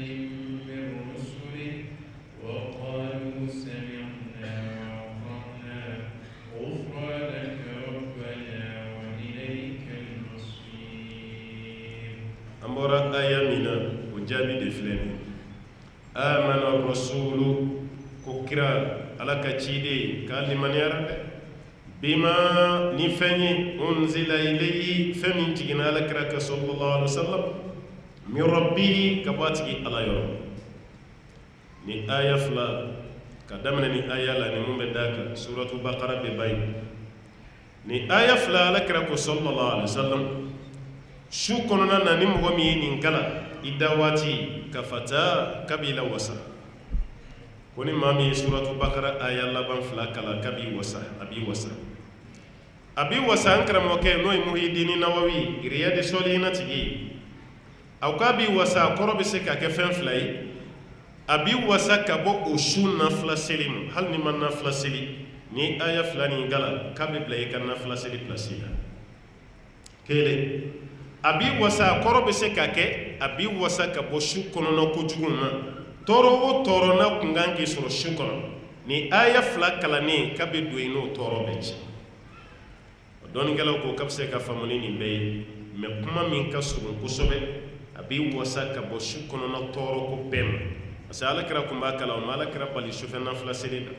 من رسله وقالوا سمعنا jaabi de filɛ nin amana rasulu ko kira ala ka ciden k'a limaniyara dɛ bima ni fɛn ye unzila ilayhi fɛn min jiginna ala kira ka sallallahu alaihi wasallam min rabbihi ka bɔ a tigi ala yɔrɔ ni aya fila ka daminɛ ni aya la ni mun bɛ da kan suratu baqara bɛ bayi ni aya fila ala kira ko sallallahu alaihi wasallam su kɔnɔna na ni mɔgɔ min ye nin kala i da waati ka fata kabila wasa ko ni maa min ye suratu baqara aya laban fila kala kabi wasa a bi wasa an karamɔgɔkɛ n'o ye Muhyiddin Nawawi Riyadu Solihin tigi aw k'a bi wasa a kɔrɔ bɛ se ka kɛ fɛn fila ye a bi wasa ka bɔ o su nafila seli ma hali ni ma nafila seli ni aya fila nin gala k'a bɛ bila i ka nafila seli pilasi la kelen a bi wasa a kɔrɔ bɛ se ka kɛ a bi wasa ka bɔ su kɔnɔna kojugu ma tɔɔrɔ o tɔɔrɔ n'a kun kan k'i sɔrɔ su kɔnɔ ni aya fila kalannen k'a bɛ don i n'o tɔɔrɔ bɛ ci dɔɔnikɛlaw ko k'a bɛ se ka faamu ni nin bɛɛ ye mɛ kuma min ka surun kosɛbɛ a bi wasa ka bɔ su kɔnɔna tɔɔrɔ ko bɛɛ ma parce que alakira kun b'a kala o ma alakira bali sufɛ nafila seli la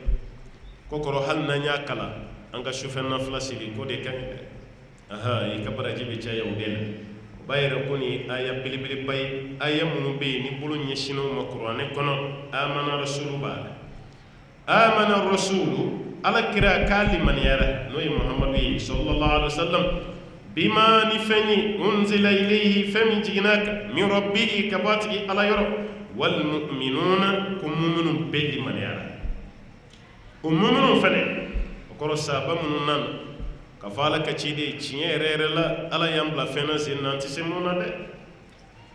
ko kɔrɔ hali n'an y'a kala an ka sufɛ nafila seli ko de ka ɲi dɛ i ka baraji bɛ caya o de la o b'a yɛrɛ ko nin aya belebeleba ye aya minnu bɛ yen ni bolo ɲɛsinn'o ma kuranɛ kɔnɔ amana rasulu b'a la amana rasulu alakira k'a limaniyara n'o ye Muhammadu ye sallallahu alaihi wasallam bima ni fɛn ye unzila ilayhi fɛn min jiginna kan min rabbihi ka bɔ a tigi ala yɔrɔ wal mu'minuna ko mu'minu bɛɛ limaniyara o mu'minu fɛnɛ o kɔrɔ sahaba minnu nana ka fɔ ala ka ciden tiɲɛ yɛrɛ yɛrɛ la ala y'an bila fɛn na sen na an tɛ se mun na dɛ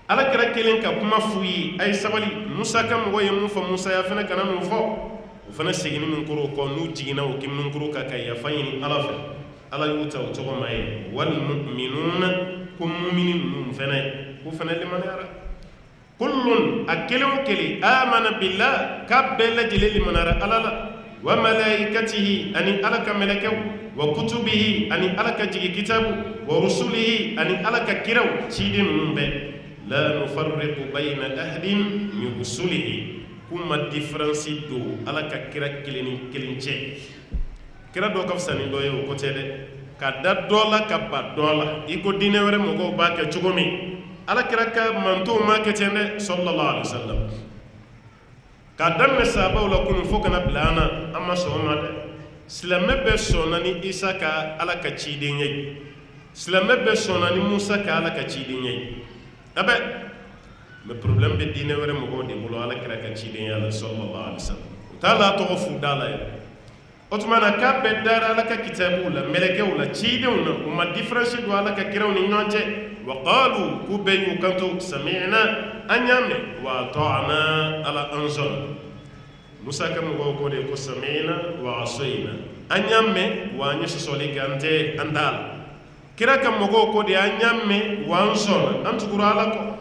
alakira kelen ka kuma f'u ye a ye sabali Musa ka mɔgɔ ye mun fɔ Musa ya fɛnɛ kana mun fɔ o fɛnɛ seginni min kɔrɔ o kɔ n'u jiginna o kiminin kɔrɔ ka yafa ɲini ala fɛ ala y'u ta o tɔgɔ ma ye wal mu'minuna ko mu'mini ninnu fɛnɛ ko fɛnɛ limaniyara kullun a kelen o kelen amana billah k'a bɛɛ lajɛlen limaniyara ala la wa malaikatihi ani ala ka mɛlɛkɛw wa kutubihi ani ala ka jigi kitabu wa rusulihi ani ala ka kiraw ciden ninnu bɛɛ la nufarriqu bayna ahadin min rusulihi k'u ma différence don ala ka kira kelen ni kelen cɛ kira dɔ ka fisa ni dɔ ye o ko tɛ dɛ ka da dɔ la ka ba dɔ la i ko diinɛ wɛrɛ mɔgɔw b'a kɛ cogo min ala kira ka mantow ma kɛ ten dɛ sallallahu alaihi wasallam k'a daminɛ sahabaw la kunun fo kana bila an na an ma sɔn o ma dɛ silamɛ bɛɛ sɔnna ni Isa ka ala ka ciden ye silamɛ bɛɛ sɔnna ni Musa ka ala ka ciden ye abɛ mais problème bɛ diinɛ wɛrɛ mɔgɔw de bolo ala kira ka cidenya la sallallahu alaihi wasallam o t'a la tɔgɔ fu da la yɛrɛ o tuma na k'a bɛɛ dara ala ka kitabuw la mɛlɛkɛw la cidenw na u ma différence don ala ka kiraw ni ɲɔgɔn cɛ wa qalu k'u bɛɛ y'u kanto sami'na an y'a mɛn wa ata'na ala an sɔnna Musa ka mɔgɔw ko de ko sami'na wa asayna an y'a mɛn wa an ye sɔsɔli kɛ an tɛ an t'a la kira ka mɔgɔw ko de an y'a mɛn wa an sɔnna an tugura ala kɔ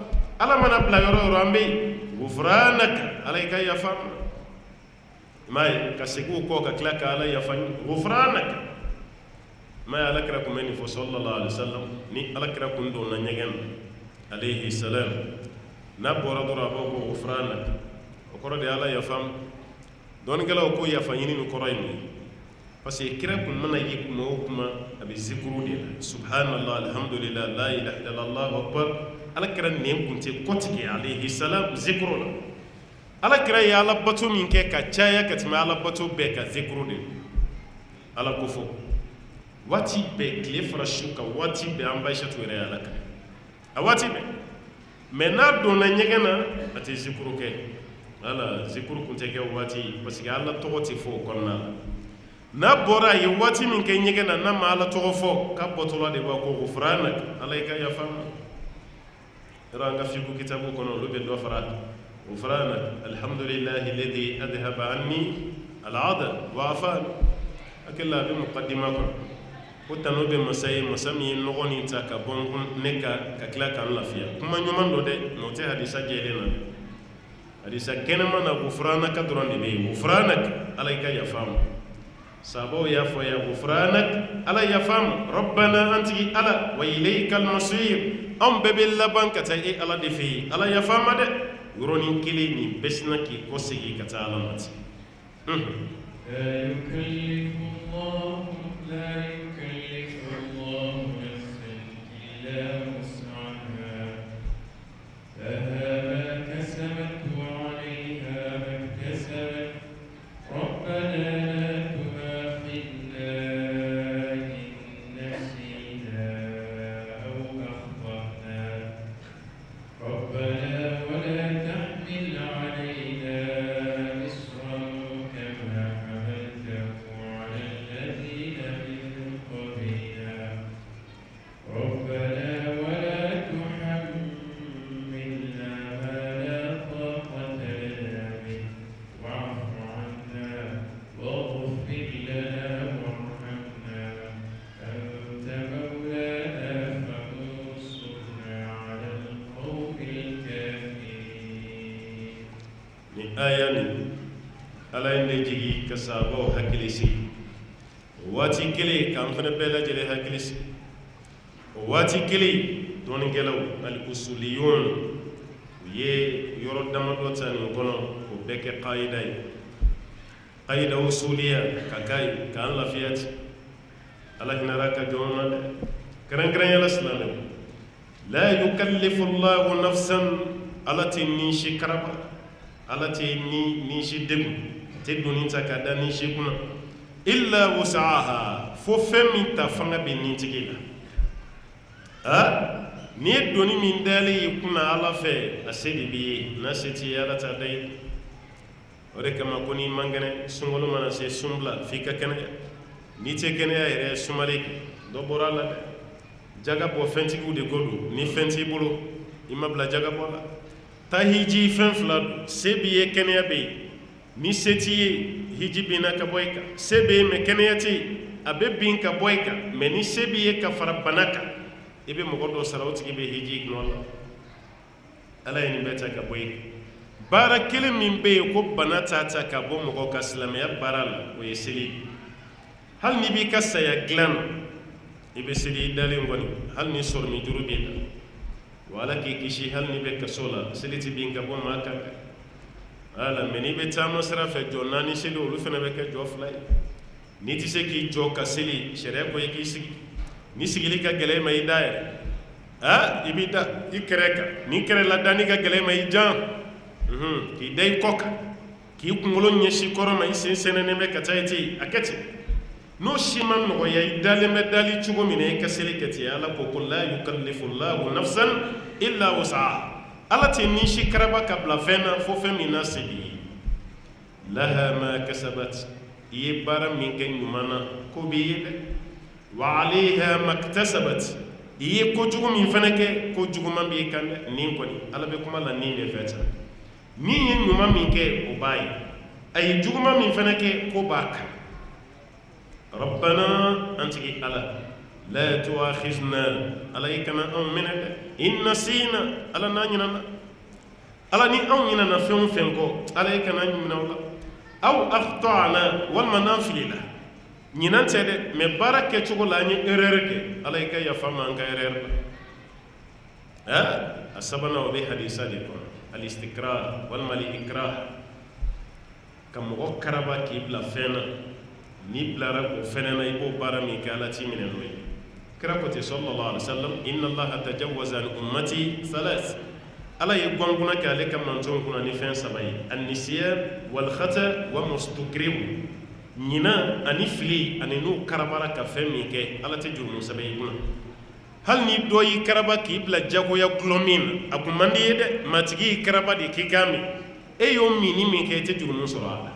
ala mana bila yɔrɔ yɔrɔ an bɛ yen gufranaka ala i ka yafa ma i m'a ye ka segin o kɔ ka tila ka ala yafa gufranaka i m'a ye ala kira kun bɛ nin fɔ sallallahu alaihi wasallam ni ala kira kun donna ɲɛgɛn na alayhi salam n'a bɔra dɔrɔn a b'o ko gufranaka o kɔrɔ de ala yafa ma dɔɔnikɛlaw ko yafa ɲini nin kɔrɔ ye mun ye parce que kira kun mana ye kuma o kuma a bɛ zikuru de la subhanallah alhamdulillah la ilaha illallah allahu akbar ala kira nɛn kun tɛ kɔtigi alayhi salam zikuru la ala kira ye ala bato min kɛ ka caya ka tɛmɛ ala bato bɛɛ ka zikuru de ala ko fɔ waati bɛɛ tile fara su kan waati bɛɛ an Aishatu yɛrɛ ye ala kan a waati bɛɛ mais n'a donna ɲɛgɛn na a tɛ zikuru kɛ ala zikuru kun tɛ kɛ o waati parce que ala tɔgɔ tɛ fɔ o kɔnɔna la n'a bɔra a ye waati min kɛ ɲɛgɛn na n'a ma ala tɔgɔ fɔ k'a bɔtɔla de b'a ko gufranaka ala i ka yafa ma yɔrɔ an ka fiqhu kitabu kɔnɔ olu bɛ dɔ fara a kan gufranaka alhamdulillahi alladhi adhaba anni al'ada wa afani hakili a bɛ muqaddima kɔnɔ ko tano bɛ masa ye masa min ye nɔgɔ nin ta ka bɔ ne ka tila k'an lafiya kuma ɲuman don dɛ mais o tɛ hadisa jɛlen na hadisa kɛnɛma na gufranaka dɔrɔn de bɛ yen gufranaka ala i ka yafa ma sabaw y'a fɔ ya gufranak ala yafa ma rabbana an tigi ala wa ilaykal masir an bɛɛ bɛ laban ka taa e ala de fɛ yen ala yafa ma dɛ yɔrɔnin kelen nin bɛɛ sina k'i kɔ segin ka taa ala ma ten لا يكلف الله نفسا إلا وسعها لها ما كسبت وعليها ما اكتسبت ربنا لا تؤاخذنا إن نسينا أو أخطأنا ربنا ولا تحمل علينا إصرا كما حملته على الذين من قبلنا ربنا ولا تحملنا ما لا طاقة لنا به واعف عنا واغفر لنا وارحمنا أنت مولانا فانصرنا على القوم الكافرين. ni aya ni ala ye ne jigi ka sabaw hakili sigi waati kelen k'an fana bɛɛ lajɛlen hakili sigi waati kelen dɔɔninkɛlaw ali usuliyun u ye yɔrɔ damadɔ ta nin kɔnɔ o bɛɛ kɛ qaida ye qaida usuliya ka k'a ye k'an lafiya ten ala hinɛra ka jɔn na dɛ kɛrɛnkɛrɛnyala silamɛw la yukallifu llahu nafsan ala tɛ ninsi karaba ala tɛ ninsi degun tɛ doni ta ka da ninsi kunna illa wusaha fo fɛn min ta fanga bɛ nintigi la ni ye doni min dalen y'i kunna ala fɛ a se de b'i ye n'a se t'i ye ala t'a da ye o de kama ko n'i man kɛnɛ sunkalo mana se sunbila f'i ka kɛnɛya n'i tɛ kɛnɛya yɛrɛ sumalen kɛ dɔ bɔra a la dɛ jaga bɔ fɛntigiw de ko don ni fɛn t'i bolo i ma bila jaga bɔ la taa hiji fɛn fila don se b'i ye kɛnɛya bɛ yen ni se t'i ye hiji binna ka bɔ i kan se bɛ yen mɛ kɛnɛya tɛ yen a bɛ bin ka bɔ i kan mɛ ni se b'i ye ka fara bana kan i bɛ mɔgɔ dɔ sara o tigi bɛ hiji nɔ la ala ye nin bɛɛ ta ka bɔ i kan baara kelen min bɛ yen ko bana t'a ta ka bɔ mɔgɔ ka silamɛya baara la o ye seli hali n'i b'i ka saya dilan na i bɛ seli i dalen kɔni hali ni sɔrɔmi juru b'i la wa ala k'i kisi hali n'i bɛ kaso la seli tɛ bin ka bɔ maa kan ala mɛ n'i bɛ taama sira fɛ jɔ naani seli olu fana bɛ kɛ jɔ fila ye n'i tɛ se k'i jɔ ka seli sariya ko i k'i sigi ni sigili ka gɛlɛn ma i da yɛrɛ i b'i da i kɛrɛ kan ni kɛrɛ la dani ka gɛlɛn ma i jan k'i da i kɔ kan k'i kunkolo ɲɛsin kɔrɔ ma i sen sɛnɛnen bɛ ka taa i ten a kɛ ten n'o si ma nɔgɔya i dalen bɛ dali cogo min na i ka seli kɛ ten ala ko la yukallifu llahu nafsan illa wusaha ala tɛ ninsi karaba ka bila fɛn na fo fɛn min na se b'i ye laha ma kasabat i ye baara min kɛ ɲuman na ko b'i ye dɛ wa alayha maktasabat i ye kojugu min fana kɛ ko juguman b'i kan dɛ nin kɔni ala bɛ kuma la nin de fɛ ta ni ye ɲuman min kɛ o b'a ye a ye juguman min fana kɛ ko b'a kan rabbana an tigi ala la tuakhizna ala i kana anw minɛ dɛ in nasina ala n'a ɲinana ala ni anw ɲinana fɛn o fɛn kɔ ala i kana ɲinɛ o la aw akhtana walima n'an filila ɲinan tɛ dɛ mɛ baara kɛcogo la an ye erreur kɛ ala i ka yafa ma an ka erreur la a sabanan o bɛ hadisa de kɔnɔ al-istikrar walima al-ikrah ka mɔgɔ karaba k'i bila fɛn na n'i bilara o fɛnɛ na i b'o baara min kɛ ala t'i minɛ n'o ye kira ko ten sallallahu alaihi wa sallam inna allaha tajawwaza an ummati thalath ala ye gɔnkuna kɛ ale ka mantonw kunna ni fɛn saba ye an-nisyan wal khata wa mustukriw ɲina ani fili ani n'u karabara ka fɛn min kɛ ala tɛ jurumu sɛbɛn i kunna hali ni dɔ y'i karaba k'i bila jagoya gulɔ min na a kun man di ye dɛ matigi y'i karaba de k'i k'a min e y'o minni min kɛ i tɛ jurumu sɔrɔ a la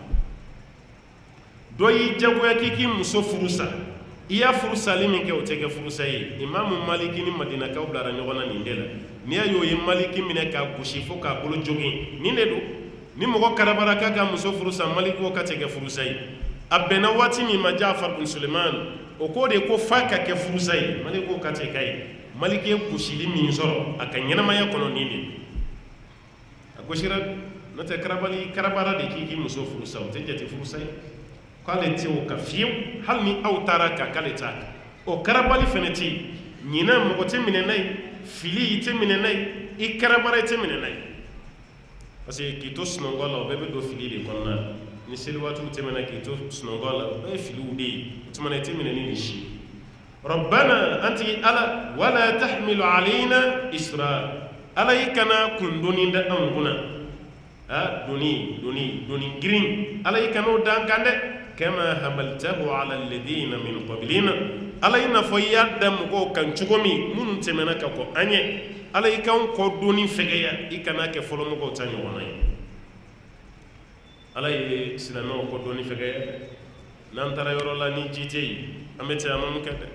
dɔ y'i jagoya k'i k'i muso furusa i y'a furusali min kɛ o tɛ kɛ furusa ye imamu maliki ni madinakaw bilara ɲɔgɔn na nin de la n'i y'a ye o ye maliki minɛ k'a gosi fo k'a bolo jogin nin de don ni mɔgɔ karabara k'a ka muso furusa maliki ko ka tɛ kɛ furusa ye a bɛnna waati min ma Jafar bin Suleiman o ko de ko f'a ka kɛ furusa ye maliki ko ka tɛ k'a ye maliki ye gosili min sɔrɔ a ka ɲɛnamaya kɔnɔ nin de a gosira n'o tɛ karabara de k'i k'i muso furusa o tɛ jate furusa ye k'ale tɛ o ka fiyewu hali ni aw taara kan k'ale t'a kan o karabali fɛnɛ tɛ yen ɲina mɔgɔ tɛ minɛ n'a ye fili tɛ minɛ n'a ye i karabara tɛ minɛ n'a ye parce que k'i to sunɔgɔ la o bɛɛ bɛ don fili de kɔnɔna la ni seli waatiw tɛmɛna k'i to sunɔgɔ la o bɛɛ ye filiw de ye o tuma na i tɛ minɛ ni nin si rabbana an tigi ala wala tahmilu alayna isra ala i kana kundoni da an kunna doni girin ala i kana o dan kan dɛ kama hamaltahu ala alladhina min qablina ala i n'a fɔ i y'a da mɔgɔw kan cogo min minnu tɛmɛna ka kɔ an ye ala i kan kɔ doni fɛgɛya i kana kɛ fɔlɔ mɔgɔw ta ɲɔgɔnna ye ala ye silamɛw kɔ doni fɛgɛya n'an taara yɔrɔ la ni ji tɛ yen an bɛ tayammum kɛ dɛ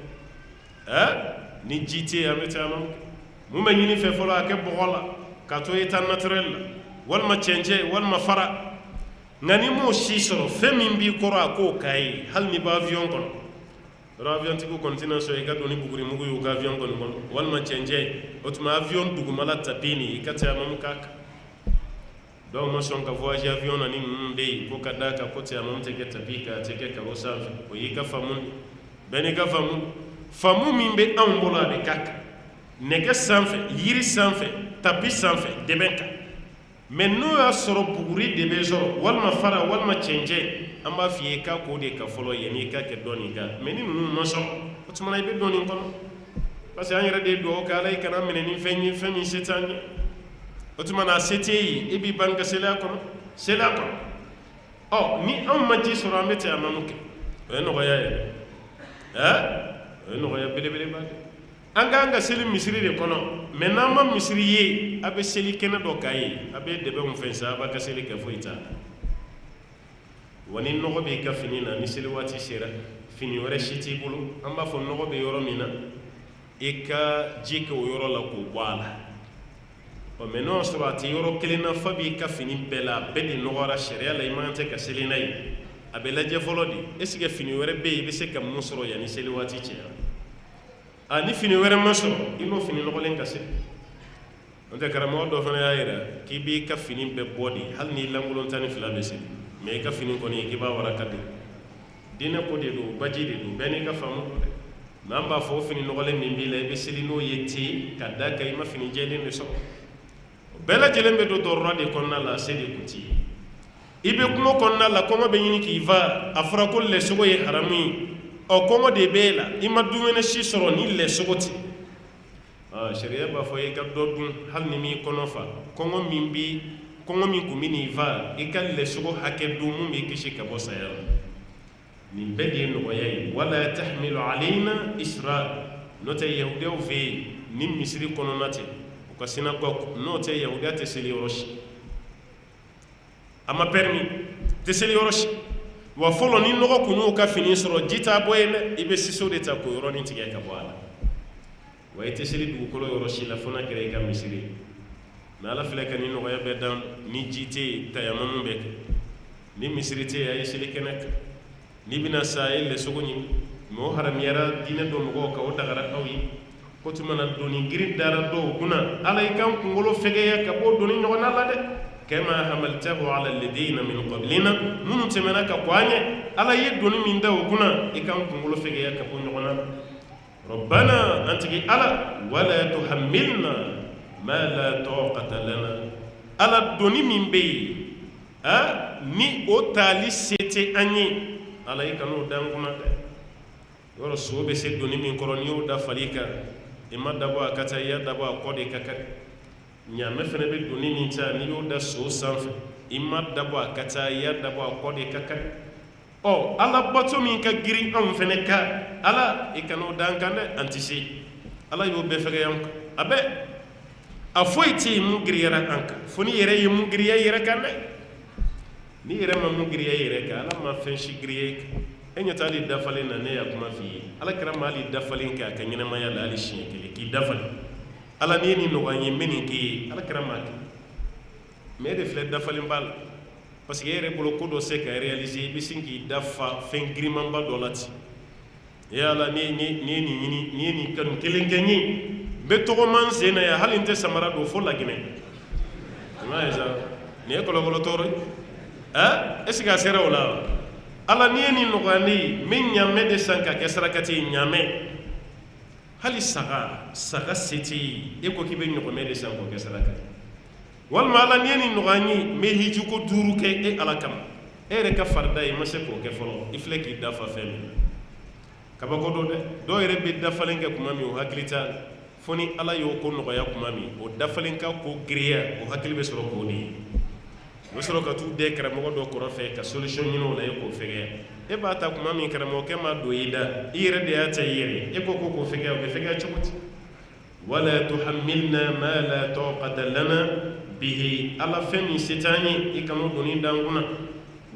ni ji tɛ yen an bɛ tayammum kɛ mun bɛ ɲini fɛ fɔlɔ a kɛ bɔgɔ la ka to état naturel la walima cɛncɛn walima fara nka ni m'o si sɔrɔ fɛn min b'i kɔrɔ a k'o k'a ye hali ni bɛ avion kɔnɔ yɔrɔ avion tigiw kɔni tɛna sɔn i ka don ni bugurimugu ye u ka avion kɔni kɔnɔ walima cɛncɛn o tuma avion dugumala tapi nin i ka tayammum k'a kan dɔw ma sɔn ka voyage avion na ni ninnu bɛ yen ko ka d'a kan ko tayammum tɛ kɛ tapi kan a tɛ kɛ karo sanfɛ o y'i ka faamu bɛɛ n'i ka faamu min bɛ anw bolo a bɛ k'a kan nɛgɛ sanfɛ yiri sanfɛ tapi sanfɛ dɛmɛ kan mɛ n'o y'a sɔrɔ buguri de bɛ sɔrɔ walima fara walima cɛncɛn an b'a f'i ye k'a k'o de ka fɔlɔ yanni i ka kɛ dɔɔnin kan mɛ ni ninnu ma sɔrɔ o tuma na i bɛ dɔɔnin kɔnɔ parce que an yɛrɛ de ye dugawu kɛ ala i kana minɛ ni fɛn ye fɛn min se t'an ye o tuma na a se t'e ye i b'i ban ka seliya kɔnɔ ɔ ni anw ma ji sɔrɔ an bɛ tayammum kɛ o ye nɔgɔya yɛrɛ o ye nɔgɔya belebeleba de an k'an ka seli misiri de kɔnɔ mɛ n'an ma misiri ye a bɛ seli kɛnɛ dɔ k'a ye a bɛ dɛbɛnw fɛn sa a b'a ka seli kɛ foyi t'a la wa ni nɔgɔ b'i ka fini na ni seli waati sera fini wɛrɛ si t'i bolo an b'a fɔ nɔgɔ bɛ yɔrɔ min na i ka ji kɛ o yɔrɔ la k'o bɔ a la ɔ mɛ n'o y'a sɔrɔ a tɛ yɔrɔ kelen na fa b'i ka fini bɛɛ la a bɛɛ de nɔgɔra sariya la i man tɛ ka seli n'a ye a bɛ lajɛ fɔlɔ de est ce que fini wɛrɛ bɛ yen i bɛ se ka mun sɔrɔ yanni seli waati cɛ ni fini wɛrɛ ma sɔrɔ i n'o fini nɔgɔlen ka se n'o tɛ karamɔgɔ dɔ fana y'a jira k'i b'i ka fini bɛɛ bɔ de hali ni lankolon 12 bɛ se mɛ i ka fini kɔni k'i b'a waraka de diinɛ ko de don baji de don bɛɛ n'i ka faamu don dɛ mɛ an b'a fɔ o fini nɔgɔlen min b'i la i bɛ seli n'o ye ten ka da kan i ma fini jɛlen de sɔrɔ bɛɛ lajɛlen bɛ don dɔrɔrɔ de kɔnɔna la se de kun ti i bɛ kungo kɔnɔna la kɔngɔ bɛ ɲini k'i fa a fɔra ko lɛsogo ye haramu ye ɔ kɔngɔ de b'e la i ma dumuni si sɔrɔ ni lɛsogo tɛ sariya b'a fɔ i ka dɔ dun hali ni m'i kɔnɔ fa kɔngɔ min kun bɛ n'i fa i ka lɛsogo hakɛ dun mun b'i kisi ka bɔ saya la nin bɛɛ de ye nɔgɔya ye wala tahmilu alayna isra n'o tɛ yahudiyaw fɛ yen ni misiri kɔnɔna tɛ u ka synagogue n'o tɛ yahudiya tɛ seli yɔrɔ si a ma permis tɛ seli yɔrɔ si wa fɔlɔ ni nɔgɔ kun y'u ka fini sɔrɔ ji t'a bɔ yen dɛ i bɛ siso de ta k'o yɔrɔnin tigɛ ka bɔ a la wa i tɛ seli dugukolo yɔrɔ si la fo n'a kɛra i ka misiri mɛ ala filɛ ka ni nɔgɔya bɛɛ dan ni ji tɛ yen tayammum bɛ kɛ ni misiri tɛ yen a ye seli kɛnɛ kan n'i bɛna sa a ye lɛsogo ɲini mɛ o haramuyara diinɛ dɔ mɔgɔw kan o dagara aw ye ko tuma na doni girin dara dɔw kunna ala i kan kunkolo fɛgɛya ka bɔ doni ɲɔgɔnna la dɛ kama hamaltahu ala alladhina min qablina minnu tɛmɛna ka kɔ an ye ala ye doni min da o kunna i kan kunkolo fɛgɛya ka bɔ ɲɔgɔnna la rabbana an tigi ala wala tuhammilna ma la taqata lana ala doni min bɛ yen ni o taali se tɛ an ye ala i kan'o da an kunna dɛ yɔrɔ so bɛ se doni min kɔrɔ n'i y'o da fali kan i ma dabɔ a ka taa i y'a dabɔ a kɔ de ka kari ɲaamɛ fana bɛ doni min ta n'i y'o da so sanfɛ i ma dabɔ a ka taa i y'a dabɔ a kɔ de ka kari ɔ ala bato min ka girin anw fana kan ala i kan'o da an kan dɛ an tɛ se ala y'o bɛɛ fɛgɛya an kan a bɛɛ a foyi tɛ yen mun giriyara an kan fo ni yɛrɛ ye mun giriya i yɛrɛ kan dɛ ni yɛrɛ ma mun giriya i yɛrɛ kan ala ma fɛn si giriya i kan e ɲɛ tɛ hali dafalen na ne y'a kuma f'i ye ala kɛra ma hali dafalen kɛ a ka ɲɛnamaya la hali siɲɛ kelen k'i dafalen ala ni ye nin nɔgɔya n ye n bɛ nin k'i ye ala kɛra ma kɛ mɛ e de filɛ dafalen b'a la parce que e yɛrɛ bolo ko dɔ se ka réaliser i bɛ sin k'i dafa fɛn girimanba dɔ la ten e ala ni ye nin ɲini ni ye nin kanu kelen kɛ n ye n bɛ tɔgɔma n sen na yan hali n tɛ samara don fo laginɛ i m'a ye sa nin ye kɔlɔkɔlɔtɔ ye est ce que a sera o la ala ni ye nin nɔgɔya ne ye n bɛ ɲaamɛ de san ka kɛ sarakati ye ɲaamɛ hali saga seti e ko kibe nyoko mede san ko kesaraka wal mala ni nugani me hiju ko duru ke e alakam e re ka farda e mase ko ke folo ifleki dafa femi kabako do de do yere be dafalenga kuma mi o haklita foni ala yo ko no ya kuma mi o dafalenka ko griya o haklibe soro ko ni no soro ka tu de kra mo do ko fe ka solution ni no la ko fege e ba ta kuma mi kra mo ke ma do ida ire de ya ta yire e ko ko fege o fege chukuti wala tuhammilna ma la taqata lana bihi ala fami sitani ikamo doni danguna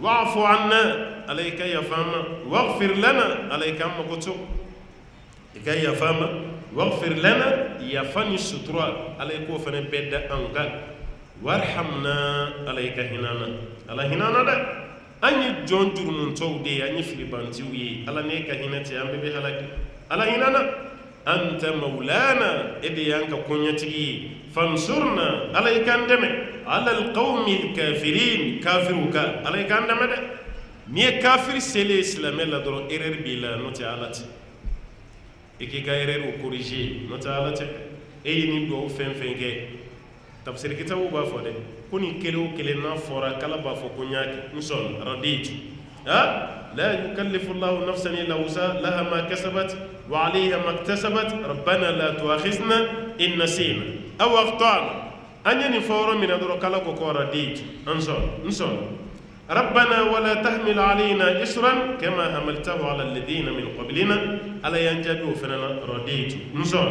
wa'fu anna alayka ya fama waghfir lana alayka makutu ikay ya fama waghfir lana ya fani sutura alayko fana bedda anga warhamna alayka hinana ala hinana da anyi jonjur mun tawde anyi filibantiwi ala ne ka hinati ambe be halaki ala hinana anta maulana ede yanka kunyatigi fansurna alayka andame ala alqawmi alkafirin kafiruka alayka andame de ni kafir sele islam la doro erreur bila no ta alati eki ga erreur ko corriger no ta alati e yini do fenfenge tafsir kitabu ba fo de kuni kelo kele na fora kala ba fo kunyaki nson raditu ha لا يكلف الله نفسا إلا وسعها لها ما كسبت وعليها ما اكتسبت ربنا لا تؤاخذنا إن نسينا أو أخطأنا أنني فورا من أدرك لك وكورا ديت انصر ربنا ولا تحمل علينا إسرا كما حملته على الذين من قبلنا ألا ينجدوا فننا رديت انصر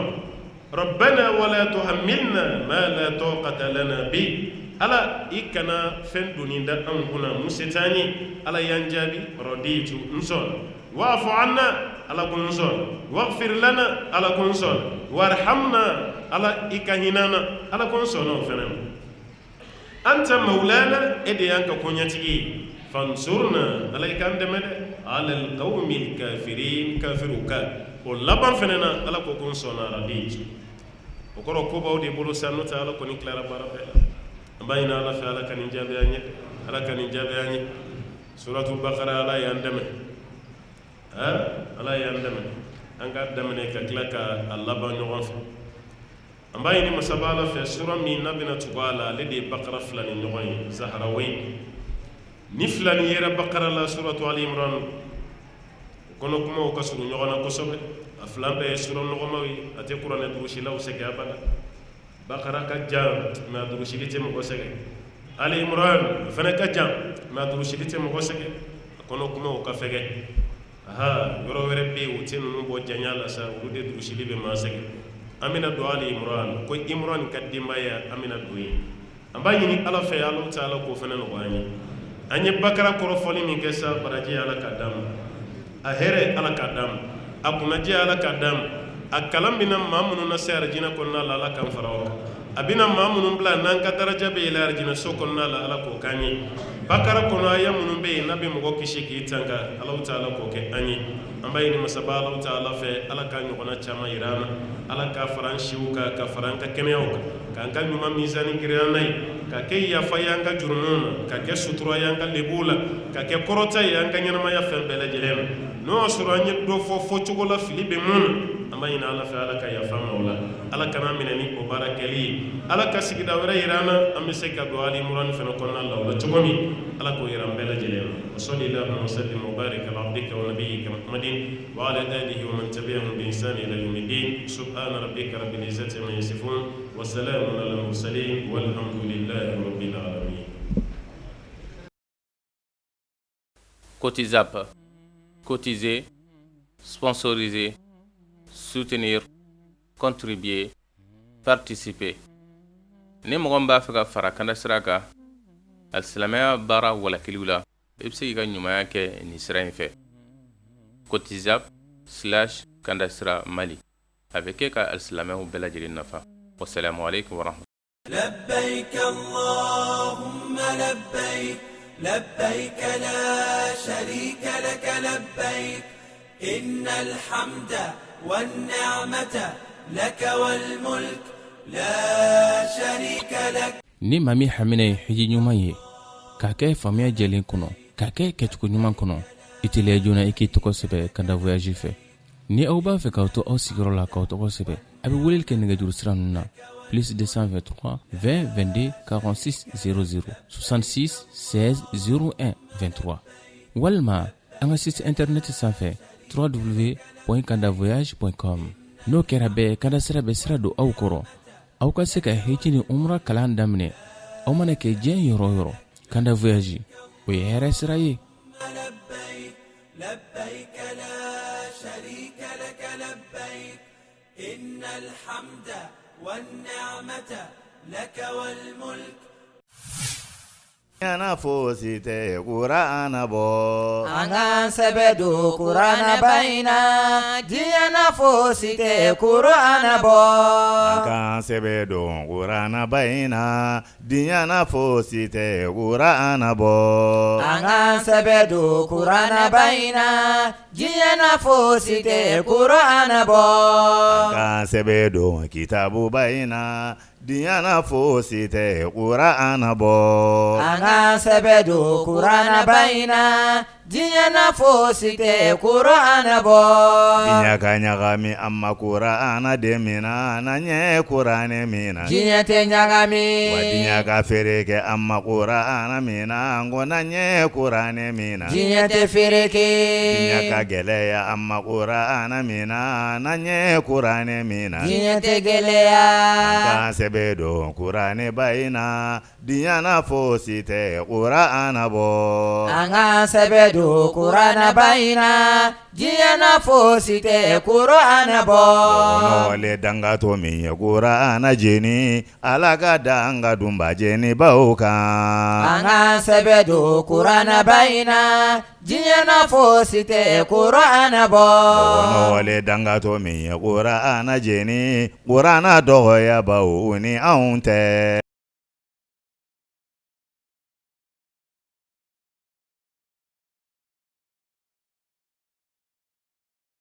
ربنا ولا تحملنا ما لا طاقة لنا به ala ikana fen duninda an kuna musitani ala yanjabi raditu nson wa'fu anna ala kun nson waghfir lana ala kun nson warhamna ala ikahinana ala kun nson fenan anta maulana ede yanka kunyatigi fansurna ala ikandemede ala alqawmi alkafirin kafiruka o laban fenana ala ko kun nson raditu o koro ko bawde bolo sanuta ala ko ni clara barabela bayna ala fa ala kan jabe anye ala kan jabe anye suratul baqara ala yandame ala yandame anga damane ka klaka allah ba no fa ambayni masabala fa sura min nabina tubala lidi baqara fulani noy zahrawi ni fulani yera baqara la suratul ali imran kono kuma ko suru nyogona ko sobe aflambe sura no mawi ate qur'an durushi law sega bala baqara ka jam ma durushilite mo sege ali imran fana ka jam ma durushilite mo sege kono kuma o ka fege aha yoro were be wutin no bo janyala sa wude durushili be ma sege amina do ali imran ko imran kadima ya amina duyi ambayi ni ala fa ya allah taala ko fana no wani anye bakara ko foli min kessa baraji ala kadam ahere ala kadam akunaji ala kadam akalam bina mamunu na sayar jina konna la ala kan farawa abina mamunu bla nan ka daraja be ila arjina so konna la ala ko kanyi bakara kono aya munun be nabi mo kishi ki tanga allah taala ko ke anyi ambayi ni masaba allah taala fe ala kan yona chama irana ala ka faran shiuka ka faran ka keneoka kan kan nyuma mizani kiranai ka ke ya fayanga jurnuna ka ke sutura yanga lebula ka ke korota yanga nyama ya fembele jelema no suranye do fo chogola filibe mun amayina ala fa ala ka ya famawla ala kana minani ko barakali ala ka sigida wara irana amise ka do ali muran fa ko na Allah wala chogomi ala ko iram bela jelema sallallahu wa sallim wa barik ala abdika wa nabiyyika muhammadin wa ala alihi wa man tabi'ahum bi ihsan ila yawmiddin subhana rabbika rabbil izzati amma yasifun wa salamun ala al mursalin walhamdulillahi rabbil alamin. Cotisap, cotiser, sponsoriser, soutenir, contribuer, participer. Ni mɔgɔ min b'a fɛ ka fara kanda sira kan alisilamɛya baara walakiliw la i bɛ se k'i ka ɲumanya kɛ nin sira in fɛ cotisap/kanda sira mali a bɛ kɛ ka alisilamɛw bɛɛ lajɛlen nafa wassalamu alaikum warahmatullahi لبيك اللهم لبيك لبيك لا شريك لك لبيك إن الحمد والنعمة لك والملك لا شريك لك ni maa min hamina ye hiji ɲuman ye k'a kɛ faamuya jɛlen kɔnɔ k'a kɛ kɛcogo ɲuman kɔnɔ i teliya joona i k'i tɔgɔ sɛbɛ kanda voyage fɛ ni aw b'a fɛ k'aw to aw sigiyɔrɔ la k'aw tɔgɔ sɛbɛn a bɛ weleli kɛ nɛgɛjuru sira ninnu na plus 223 20 22 46 00 66 16 01 23 walima an ka site internet sanfɛ www.kandavoyage.com n'o kɛra bɛɛ kada sira bɛ sira don aw kɔrɔ aw ka se ka heji ni umra kalan daminɛ aw mana kɛ diɲɛ yɔrɔ o yɔrɔ Kanda Voyage o ye hɛrɛ sira ye. لبيك لا شريك لك لبيك إن الحمد والنعمة لك والملك Yana fosite Qur'ana bo Angan sebedu Qur'ana baina Diana fosite Qur'ana bo Angan sebedu Qur'ana baina Diana fosite Qur'ana bo Angan sebedu Qur'ana baina Diana fosite Qur'ana bo Angan sebedu kitabu baina Diana fosite Qur'ana bo Angan sebedu Qur'ana baina Diana fosite Qur'ana bo Dinyaka nyagami amma Qur'ana demina nanye Qur'ane mina Dinyate nyagami wa dinyaka fereke amma Qur'ana mina ngona nye Qur'ane mina Dinyate fereke Dinyaka geleya amma Qur'ana mina nanye Qur'ane mina Dinyate geleya Angan sebedo Qur'ane baina Diana fosite Qur'ana bo Angan sebedu Qur'ana baina Diana fosite Qur'ana bo no le danga to mi Qur'ana jeni alaga danga dumba jeni bauka Angan sebedu Qur'ana baina Diana fosite Qur'ana bo no le danga to mi Qur'ana jeni Qur'ana doya bauni aunte